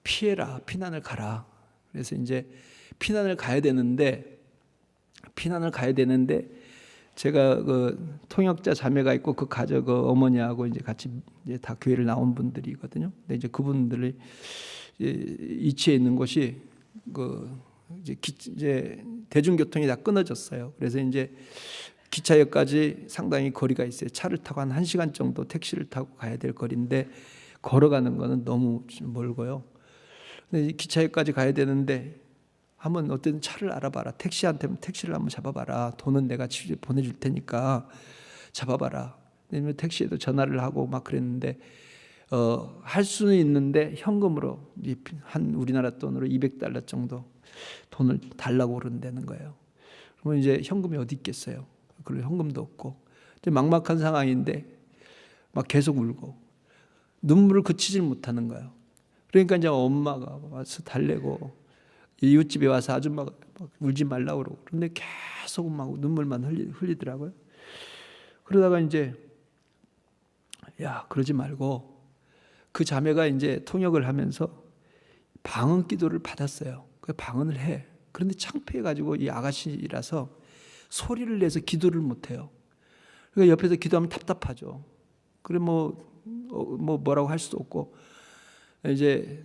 S2: 피해라, 피난을 가라. 그래서 이제 피난을 가야 되는데 제가 그 통역자 자매가 있고 그 어머니하고 이제 같이 이제 다 교회를 나온 분들이거든요. 근데 이제 그분들이 이치에 있는 곳이 이제 대중교통이 다 끊어졌어요. 그래서 이제 기차역까지 상당히 거리가 있어요. 차를 타고 한 1시간 정도 택시를 타고 가야 될 거리인데 걸어가는 거는 너무 멀고요. 근데 기차역까지 가야 되는데 한번 어떤 차를 알아봐라. 택시한테 택시를 한번 잡아봐라. 돈은 내가 보내줄 테니까 잡아봐라. 왜냐면 택시에도 전화를 하고 막 그랬는데 할 수는 있는데 현금으로 한 우리나라 돈으로 $200 정도 돈을 달라고 그런다는 거예요. 그러면 이제 현금이 어디 있겠어요? 그리고 현금도 없고 이제 막막한 상황인데 막 계속 울고 눈물을 그치질 못하는 거예요. 그러니까 이제 엄마가 와서 달래고 이웃집에 와서 아줌마가 막 울지 말라고 그러고 그런데 계속 막 눈물만 흘리더라고요. 그러다가 이제 야 그러지 말고 그 자매가 이제 통역을 하면서 방언 기도를 받았어요. 그 방언을 해. 그런데 창피해가지고 이 아가씨라서 소리를 내서 기도를 못해요. 그러니까 옆에서 기도하면 답답하죠. 그래 뭐라고 할 수도 없고 이제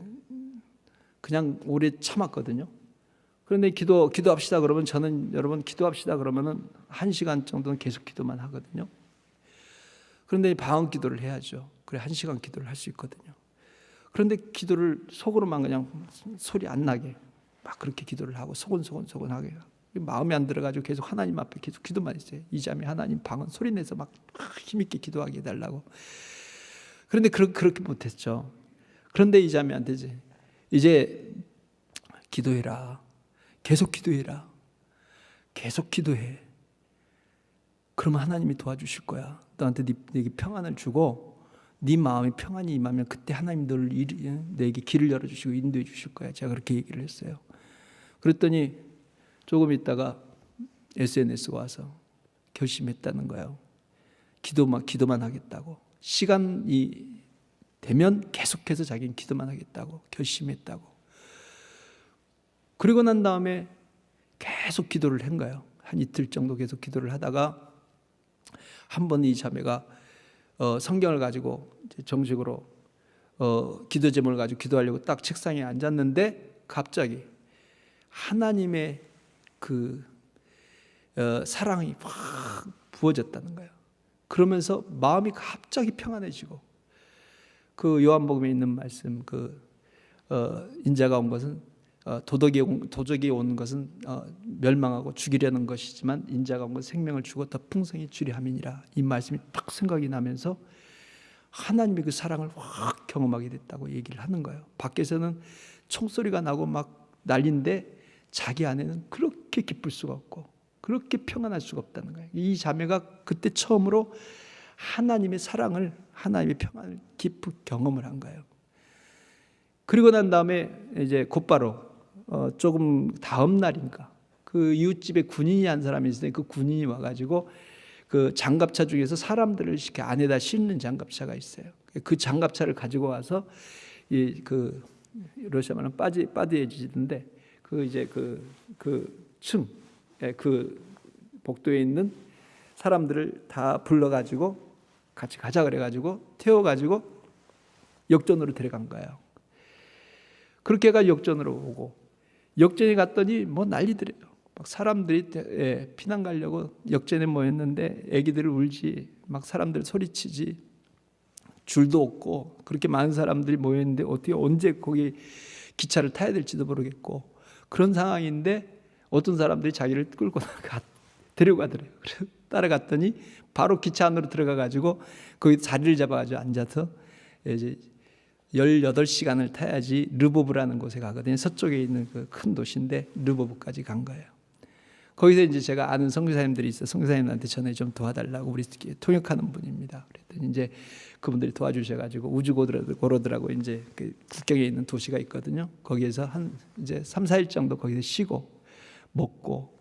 S2: 그냥 오래 참았거든요. 그런데 기도합시다 그러면 저는 여러분 기도합시다 그러면은 1시간 정도는 계속 기도만 하거든요. 그런데 방언 기도를 해야죠. 그래 1시간 기도를 할 수 있거든요. 그런데 기도를 속으로만 그냥 소리 안 나게 막 그렇게 기도를 하고 소곤소곤하게 마음에 안 들어가지고 계속 하나님 앞에 계속 기도만 했어요. 이 자매 하나님 방언 소리 내서 막 힘있게 기도하게 해달라고. 그런데 그렇게 못했죠. 그런데 이 자매한테 이제 기도해라. 계속 기도해라. 계속 기도해. 그러면 하나님이 도와주실 거야. 너한테 네게 평안을 주고 네 마음에 평안이 임하면 그때 하나님 내게 길을 열어주시고 인도해 주실 거야. 제가 그렇게 얘기를 했어요. 그랬더니 조금 있다가 SNS가 와서 결심했다는 거예요. 기도만 하겠다고. 시간이 되면 계속해서 자기는 기도만 하겠다고 결심했다고. 그리고 난 다음에 계속 기도를 한 거예요. 한 이틀 정도 계속 기도를 하다가 한 번 이 자매가 성경을 가지고 정식으로 기도 제목을 가지고 기도하려고 딱 책상에 앉았는데 갑자기 하나님의 그 사랑이 확 부어졌다는 거예요. 그러면서 마음이 갑자기 평안해지고 그 요한복음에 있는 말씀 인자가 온 것은 도적이 온 것은 멸망하고 죽이려는 것이지만 인자가 온 것은 생명을 주고 더 풍성히 주려 함이니라. 이 말씀이 딱 생각이 나면서 하나님의 그 사랑을 확 경험하게 됐다고 얘기를 하는 거예요. 밖에서는 총소리가 나고 막 난리인데 자기 안에는 그렇게 기쁠 수가 없고 그렇게 평안할 수가 없다는 거예요. 이 자매가 그때 처음으로 하나님의 사랑을 하나님의 평안을 깊이 경험을 한 거예요. 그리고 난 다음에 이제 곧바로 조금 다음 날인가 그 이웃집에 군인이 한 사람이 있어요. 그 군인이 와가지고 그 장갑차 중에서 사람들을 이렇게 안에다 싣는 장갑차가 있어요. 그 장갑차를 가지고 와서 그 러시아 말은 빠디에지인데 그 이제 그 복도에 있는 사람들을 다 불러가지고 같이 가자 그래가지고 태워가지고 역전으로 데려간 거예요. 그렇게 가 역전으로 오고 역전에 갔더니 뭐 난리더래요. 막 사람들이 피난 가려고 역전에 모였는데 애기들을 울지 막 사람들 소리치지. 줄도 없고 그렇게 많은 사람들이 모였는데 어떻게 언제 거기 기차를 타야 될지도 모르겠고 그런 상황인데 어떤 사람들이 자기를 끌고 데려가더래요. 그래서 따라갔더니 바로 기차 안으로 들어가가지고 거기 자리를 잡아가지고 앉아서 이제 18시간을 타야지 르보브라는 곳에 가거든요. 서쪽에 있는 그 큰 도시인데 르보브까지 간 거예요. 거기서 이제 제가 아는 선교사님들이 있어 선교사님한테 전에 좀 도와달라고 우리 통역하는 분입니다. 그랬더니 이제 그분들이 도와주셔가지고 우즈고로드라고 이제 그 국경에 있는 도시가 있거든요. 거기에서 한 이제 3-4일 정도 거기서 쉬고 먹고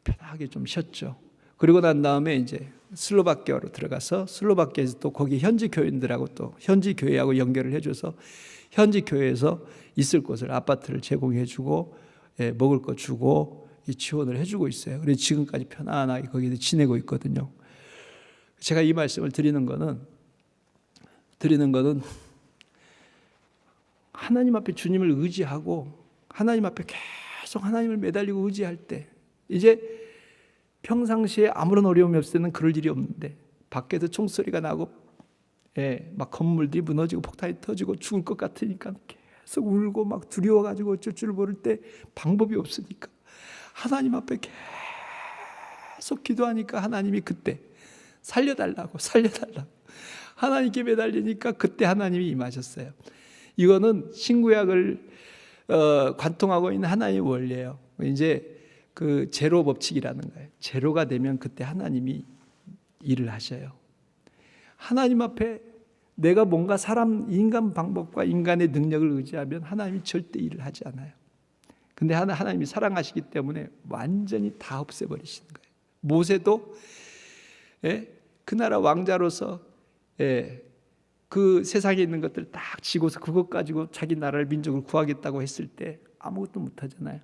S2: 편하게 좀 쉬었죠. 그리고 난 다음에 이제 슬로바키아로 들어가서 슬로바키아에서 또 거기 현지 교인들하고 또 현지 교회하고 연결을 해줘서 현지 교회에서 있을 곳을 아파트를 제공해주고 먹을 거 주고 지원을 해주고 있어요. 그래서 지금까지 편안하게 거기서 지내고 있거든요. 제가 이 말씀을 드리는 거는 하나님 앞에 주님을 의지하고 하나님 앞에 계속 하나님을 매달리고 의지할 때 이제 평상시에 아무런 어려움이 없을 때는 그럴 일이 없는데 밖에서 총소리가 나고 막 건물들이 무너지고 폭탄이 터지고 죽을 것 같으니까 계속 울고 막 두려워가지고 어쩔 줄 모를 때 방법이 없으니까 하나님 앞에 계속 기도하니까 하나님이 그때 살려달라고 하나님께 매달리니까 그때 하나님이 임하셨어요. 이거는 신구약을 관통하고 있는 하나님의 원리예요. 이제 그 제로 법칙이라는 거예요. 제로가 되면 그때 하나님이 일을 하셔요. 하나님 앞에 내가 뭔가 인간 방법과 인간의 능력을 의지하면 하나님이 절대 일을 하지 않아요. 근데 하나님이 사랑하시기 때문에 완전히 다 없애버리시는 거예요. 모세도 그 나라 왕자로서 그 세상에 있는 것들을 딱 지고서 그것 가지고 자기 나라를 민족을 구하겠다고 했을 때 아무것도 못하잖아요.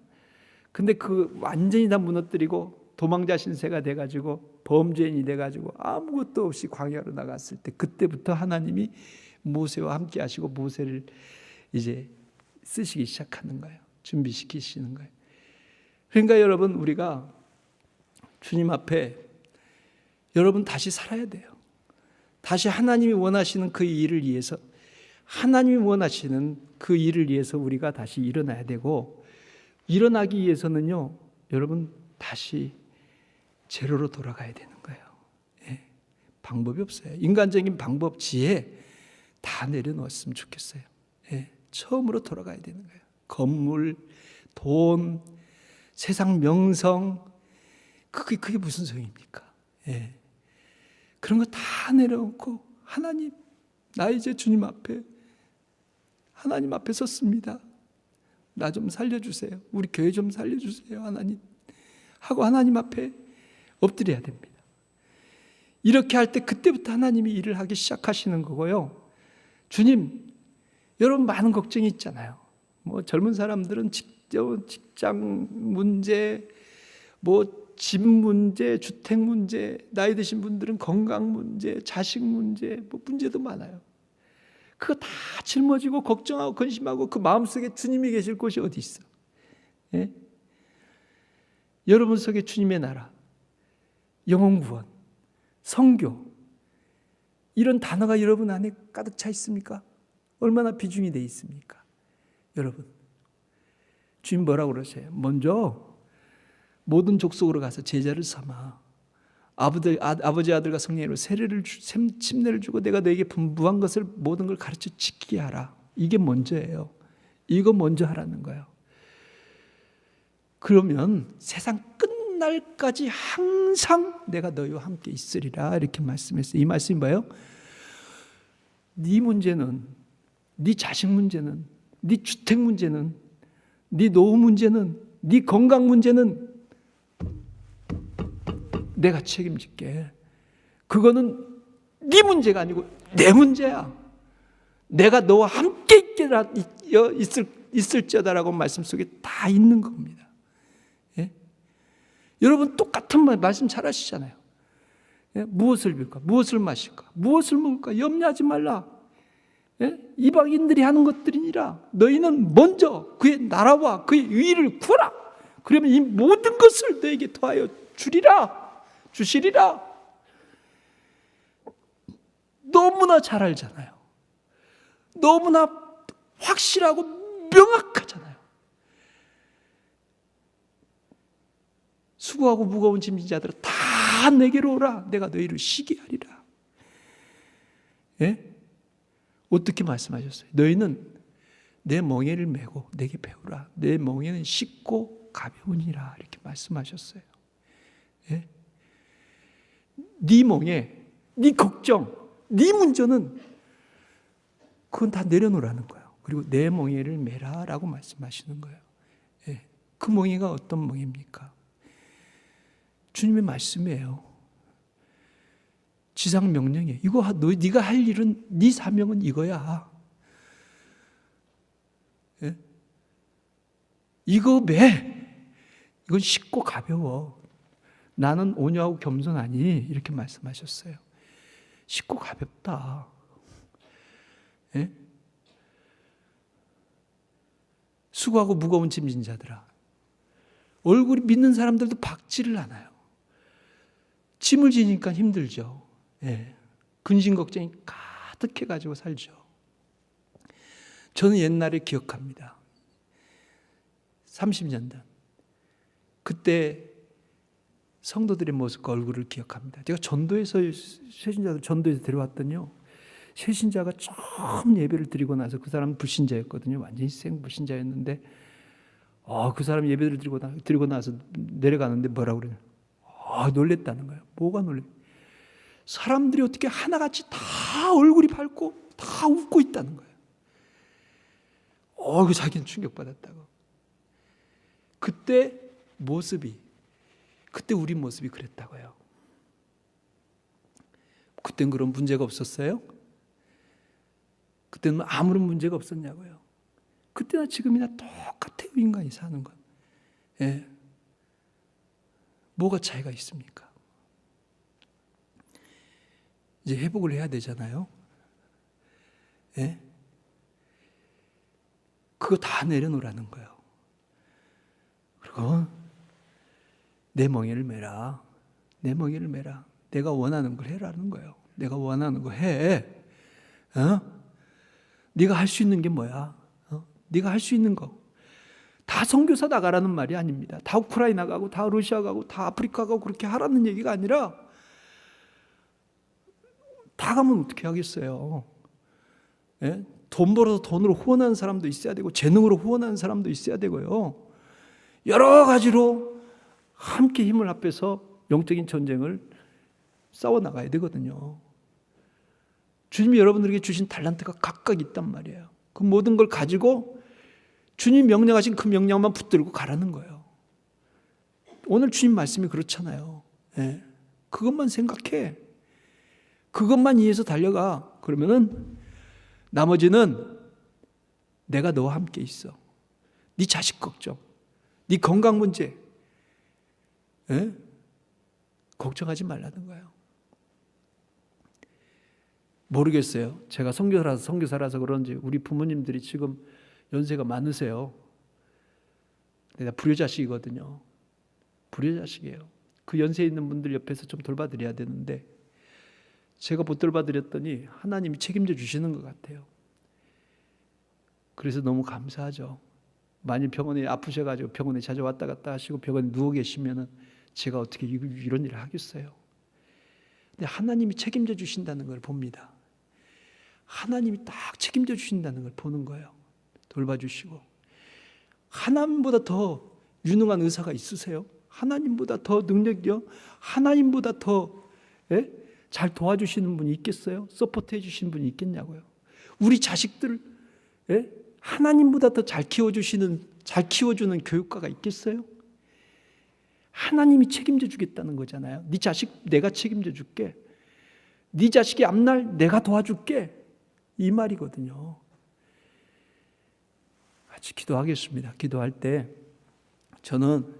S2: 근데 그 완전히 다 무너뜨리고 도망자 신세가 돼가지고 범죄인이 돼가지고 아무것도 없이 광야로 나갔을 때 그때부터 하나님이 모세와 함께 하시고 모세를 이제 쓰시기 시작하는 거예요. 준비시키시는 거예요. 그러니까 여러분 우리가 주님 앞에 여러분 다시 살아야 돼요. 다시 하나님이 원하시는 그 일을 위해서 하나님이 원하시는 그 일을 위해서 우리가 다시 일어나야 되고 일어나기 위해서는요 여러분 다시 제로로 돌아가야 되는 거예요. 방법이 없어요. 인간적인 방법, 지혜 다 내려놓았으면 좋겠어요. 처음으로 돌아가야 되는 거예요. 건물, 돈, 세상 명성 그게 무슨 소용입니까? 그런 거 다 내려놓고 하나님 나 이제 주님 앞에 하나님 앞에 섰습니다. 나 좀 살려주세요. 우리 교회 좀 살려주세요. 하나님 하고 하나님 앞에 엎드려야 됩니다. 이렇게 할 때 그때부터 하나님이 일을 하기 시작하시는 거고요. 주님 여러분 많은 걱정이 있잖아요. 뭐 젊은 사람들은 직장 문제, 뭐 집 문제, 주택 문제, 나이 드신 분들은 건강 문제, 자식 문제, 뭐 문제도 많아요. 그거 다 짊어지고 걱정하고 근심하고 그 마음속에 주님이 계실 곳이 어디 있어? 여러분 속에 주님의 나라, 영혼 구원, 선교 이런 단어가 여러분 안에 가득 차 있습니까? 얼마나 비중이 돼 있습니까? 여러분 주님 뭐라고 그러세요? 먼저 모든 족속으로 가서 제자를 삼아 아버지 아들과 성령으로 침례를 주고 내가 너에게 분부한 것을 모든 걸 가르쳐 지키게 하라. 이게 먼저예요. 이거 먼저 하라는 거예요. 그러면 세상 끝날까지 항상 내가 너희와 함께 있으리라 이렇게 말씀했어요. 이 말씀이 뭐예요? 네 문제는, 네 자식 문제는, 네 주택 문제는, 네 노후 문제는, 네 건강 문제는 내가 책임질게. 그거는 네 문제가 아니고 내 문제야. 내가 너와 함께 있을지어다라고 말씀 속에 다 있는 겁니다. 여러분 똑같은 말씀 잘 하시잖아요. 무엇을 빌까? 무엇을 마실까? 무엇을 먹을까? 염려하지 말라. 이방인들이 하는 것들이니라. 너희는 먼저 그의 나라와 그의 의를 구하라. 그러면 이 모든 것을 너에게 더하여 주시리라. 너무나 잘 알잖아요. 너무나 확실하고 명확하잖아요. 수고하고 무거운 짐진 자들아 다 내게로 오라. 내가 너희를 쉬게 하리라. 예? 어떻게 말씀하셨어요? 너희는 내 멍에를 메고 내게 배우라. 내 멍에는 쉽고 가벼우니라. 이렇게 말씀하셨어요. 예? 네 멍에, 네 걱정, 네 문제는 그건 다 내려놓으라는 거예요. 그리고 내 멍에를 메라 라고 말씀하시는 거예요. 예. 그 멍에가 어떤 멍에입니까? 주님의 말씀이에요. 지상 명령이에요. 이거 네가 할 일은, 네 사명은 이거야. 예? 이거 매. 이건 쉽고 가벼워. 나는 온유하고 겸손하니 이렇게 말씀하셨어요. 쉽고 가볍다. 예? 수고하고 무거운 짐진 자들아. 얼굴이 믿는 사람들도 박지를 않아요. 짐을 지니까 힘들죠. 예. 근심 걱정이 가득해가지고 살죠. 저는 옛날에 기억합니다. 30년 전. 그때 성도들의 모습과 얼굴을 기억합니다. 제가 전도에서 새신자들 전도에서 데려왔더니요. 새신자가 처음 예배를 드리고 나서 그 사람은 불신자였거든요. 완전히 생불신자였는데 그 사람 예배를 드리고 나서 내려가는데 뭐라고 그러냐. 놀랬다는 거예요. 뭐가 놀래? 사람들이 어떻게 하나같이 다 얼굴이 밝고 다 웃고 있다는 거예요. 그 자기는 충격받았다고. 그때 우리 모습이 그랬다고요. 그땐 그런 문제가 없었어요? 그때는 아무런 문제가 없었냐고요. 그때나 지금이나 똑같아요. 인간이 사는 건. 예. 뭐가 차이가 있습니까? 이제 회복을 해야 되잖아요. 예? 그거 다 내려놓으라는 거예요. 그리고 내 멍에를 메라. 내 멍에를 메라. 내가 원하는 걸 해라는 거예요. 내가 원하는 거 해. 네가 할 수 있는 게 뭐야? 네가 할 수 있는 거. 다 선교사 나가라는 말이 아닙니다. 다 우크라이나 가고 다 러시아 가고 다 아프리카 가고 그렇게 하라는 얘기가 아니라 다 가면 어떻게 하겠어요? 예? 돈 벌어서 돈으로 후원하는 사람도 있어야 되고 재능으로 후원하는 사람도 있어야 되고요. 여러 가지로 함께 힘을 합해서 영적인 전쟁을 싸워나가야 되거든요. 주님이 여러분들에게 주신 달란트가 각각 있단 말이에요. 그 모든 걸 가지고 주님 명령하신 그 명령만 붙들고 가라는 거예요. 오늘 주님 말씀이 그렇잖아요. 예. 그것만 생각해. 그것만 이해해서 달려가. 그러면은 나머지는 내가 너와 함께 있어. 네 자식 걱정, 네 건강 문제, 예? 걱정하지 말라는 거예요. 모르겠어요. 제가 선교사라서 그런지 우리 부모님들이 지금 연세가 많으세요. 내가 불효자식이거든요. 불효자식이에요. 그 연세 있는 분들 옆에서 좀 돌봐드려야 되는데 제가 못 돌봐드렸더니 하나님이 책임져 주시는 것 같아요. 그래서 너무 감사하죠. 만일 병원에 아프셔가지고 병원에 자주 왔다 갔다 하시고 병원에 누워 계시면은 제가 어떻게 이런 일을 하겠어요. 근데 하나님이 책임져 주신다는 걸 봅니다. 하나님이 딱 책임져 주신다는 걸 보는 거예요. 돌봐주시고. 하나님보다 더 유능한 의사가 있으세요? 하나님보다 더 능력이요? 하나님보다 더 잘 도와주시는 분이 있겠어요? 서포트해 주시는 분이 있겠냐고요. 우리 자식들 하나님보다 더 잘 키워주는 교육가가 있겠어요? 하나님이 책임져 주겠다는 거잖아요. 네 자식 내가 책임져 줄게. 네 자식이 앞날 내가 도와줄게. 이 말이거든요. 같이 기도하겠습니다. 기도할 때 저는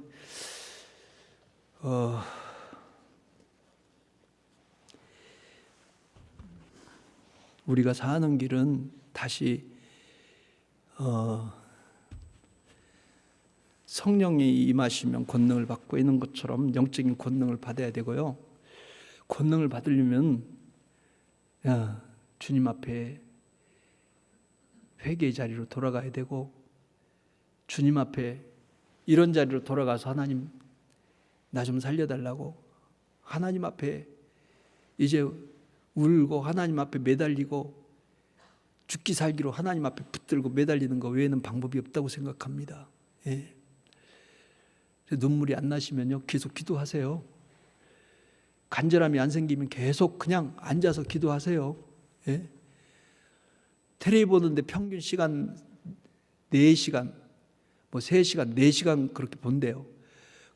S2: 우리가 사는 길은 다시 성령이 임하시면 권능을 받고 있는 것처럼 영적인 권능을 받아야 되고요. 권능을 받으려면 주님 앞에 회개의 자리로 돌아가야 되고, 주님 앞에 이런 자리로 돌아가서 하나님 나 좀 살려달라고 하나님 앞에 이제 울고 하나님 앞에 매달리고 죽기 살기로 하나님 앞에 붙들고 매달리는 거 외에는 방법이 없다고 생각합니다. 예. 눈물이 안 나시면요, 계속 기도하세요. 간절함이 안 생기면 계속 그냥 앉아서 기도하세요. 예. 텔레비 보는데 평균 시간 4시간, 뭐 3시간, 4시간 그렇게 본대요.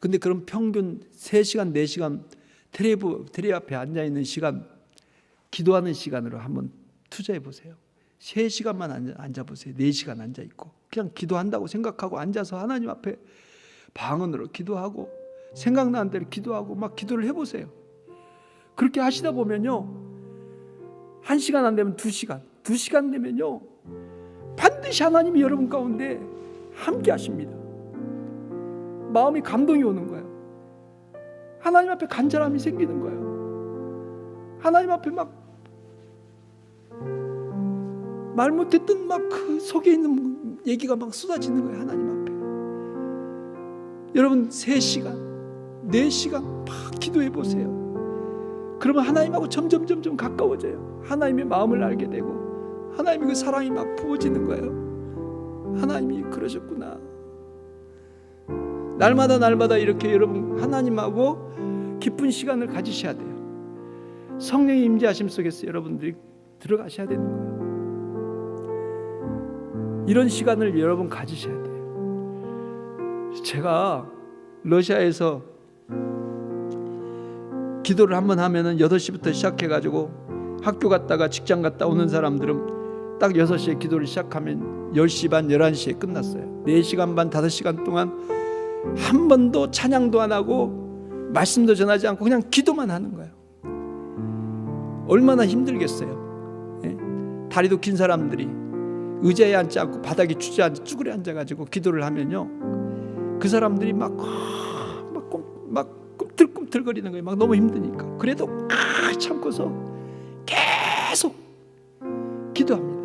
S2: 근데 그럼 평균 3시간, 4시간 텔레비 앞에 앉아있는 시간, 기도하는 시간으로 한번 투자해 보세요. 3시간만 앉아보세요. 4시간 앉아있고 그냥 기도한다고 생각하고 앉아서 하나님 앞에 방언으로 기도하고 생각나는 대로 기도하고 막 기도를 해보세요. 그렇게 하시다 보면요, 1시간 안 되면 2시간, 2시간 되면요 반드시 하나님이 여러분 가운데 함께 하십니다. 마음이 감동이 오는 거예요. 하나님 앞에 간절함이 생기는 거예요. 하나님 앞에 막 말 못했던 막 그 속에 있는 얘기가 막 쏟아지는 거예요. 하나님 앞에. 여러분 3시간, 4시간 막 기도해 보세요. 그러면 하나님하고 점점 가까워져요. 하나님의 마음을 알게 되고 하나님의 그 사랑이 막 부어지는 거예요. 하나님이 그러셨구나. 날마다 이렇게 여러분 하나님하고 기쁜 시간을 가지셔야 돼요. 성령의 임재하심 속에서 여러분들이 들어가셔야 되는 거예요. 이런 시간을 여러분 가지셔야 돼요. 제가 러시아에서 기도를 한번 하면은 8시부터 시작해가지고 학교 갔다가 직장 갔다 오는 사람들은 딱 6시에 기도를 시작하면 10시 반, 11시에 끝났어요. 4시간 반, 5시간 동안 한 번도 찬양도 안 하고 말씀도 전하지 않고 그냥 기도만 하는 거예요. 얼마나 힘들겠어요. 예? 다리도 긴 사람들이 의자에 앉지 않고 바닥에 주저앉아 쭈그려 앉아가지고 기도를 하면요, 그 사람들이 막 꿈틀꿈틀거리는 거예요. 막 너무 힘드니까. 그래도 참고서 계속 기도합니다.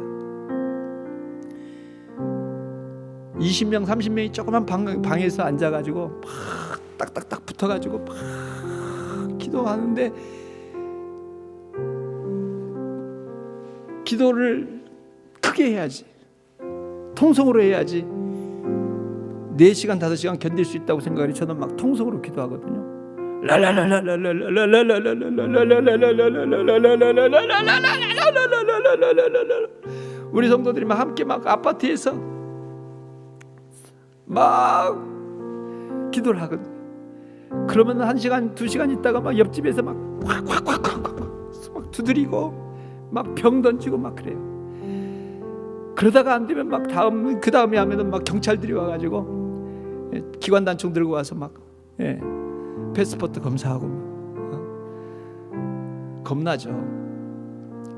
S2: 20명, 30명이 조그만 방에서 앉아가지고 막 딱딱딱 붙어가지고 막 기도하는데, 기도를 크게 해야지, 통성으로 해야지 4시간, 5시간 견딜 수 있다고 생각하니 저는 막 통성으로 기도하거든요. 우리 성도들이 막 함께 막 아파트에서 막 기도를 하거든요. 그러면 1시간, 2시간 있다가 막 옆집에서 막 꽉 두드리고 막 병 던지고 막 그래요. 그러다가 안 되면 막 그 다음에 하면은 막 경찰들이 와가지고 기관 단총 들고 와서 막 패스포트 검사하고 겁나죠.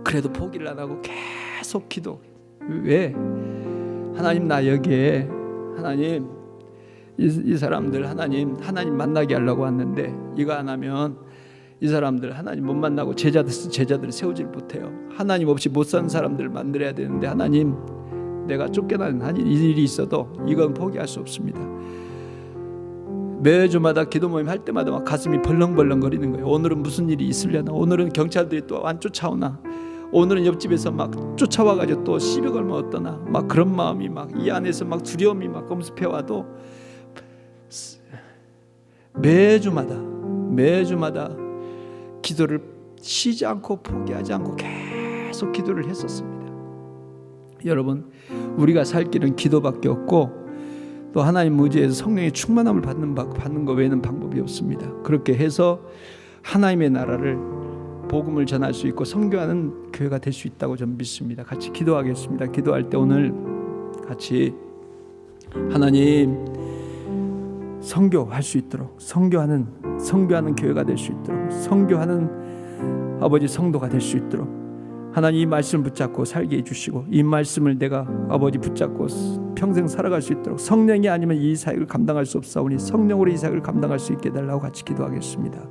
S2: 그래도 포기를 안 하고 계속 기도. 왜? 하나님 나 여기에 하나님 이 사람들 하나님 만나게 하려고 왔는데 이거 안 하면 이 사람들 하나님 못 만나고 제자들을 세우질 못해요. 하나님 없이 못 사는 사람들을 만들어야 되는데 하나님 내가 쫓겨나는 일이 있어도 이건 포기할 수 없습니다. 매주마다 기도 모임 할 때마다 막 가슴이 벌렁벌렁 거리는 거예요. 오늘은 무슨 일이 있으려나, 오늘은 경찰들이 또 안 쫓아오나, 오늘은 옆집에서 막 쫓아와가지고 또 시비 걸면 어떠나, 막 그런 마음이 막 이 안에서 막 두려움이 막 검습해와도 매주마다 기도를 쉬지 않고 포기하지 않고 계속 기도를 했었습니다. 여러분, 우리가 살 길은 기도밖에 없고 또 하나님 의지해서 성령의 충만함을 받는 거 외에는 방법이 없습니다. 그렇게 해서 하나님의 나라를 복음을 전할 수 있고 선교하는 교회가 될 수 있다고 저는 믿습니다. 같이 기도하겠습니다. 기도할 때 오늘 같이 하나님 선교할 수 있도록 선교하는 교회가 될 수 있도록 선교하는 아버지 성도가 될 수 있도록 하나님 이 말씀을 붙잡고 살게 해주시고 이 말씀을 내가 아버지 붙잡고 평생 살아갈 수 있도록 성령이 아니면 이 사역을 감당할 수 없사오니 성령으로 이 사역을 감당할 수 있게 해달라고 같이 기도하겠습니다.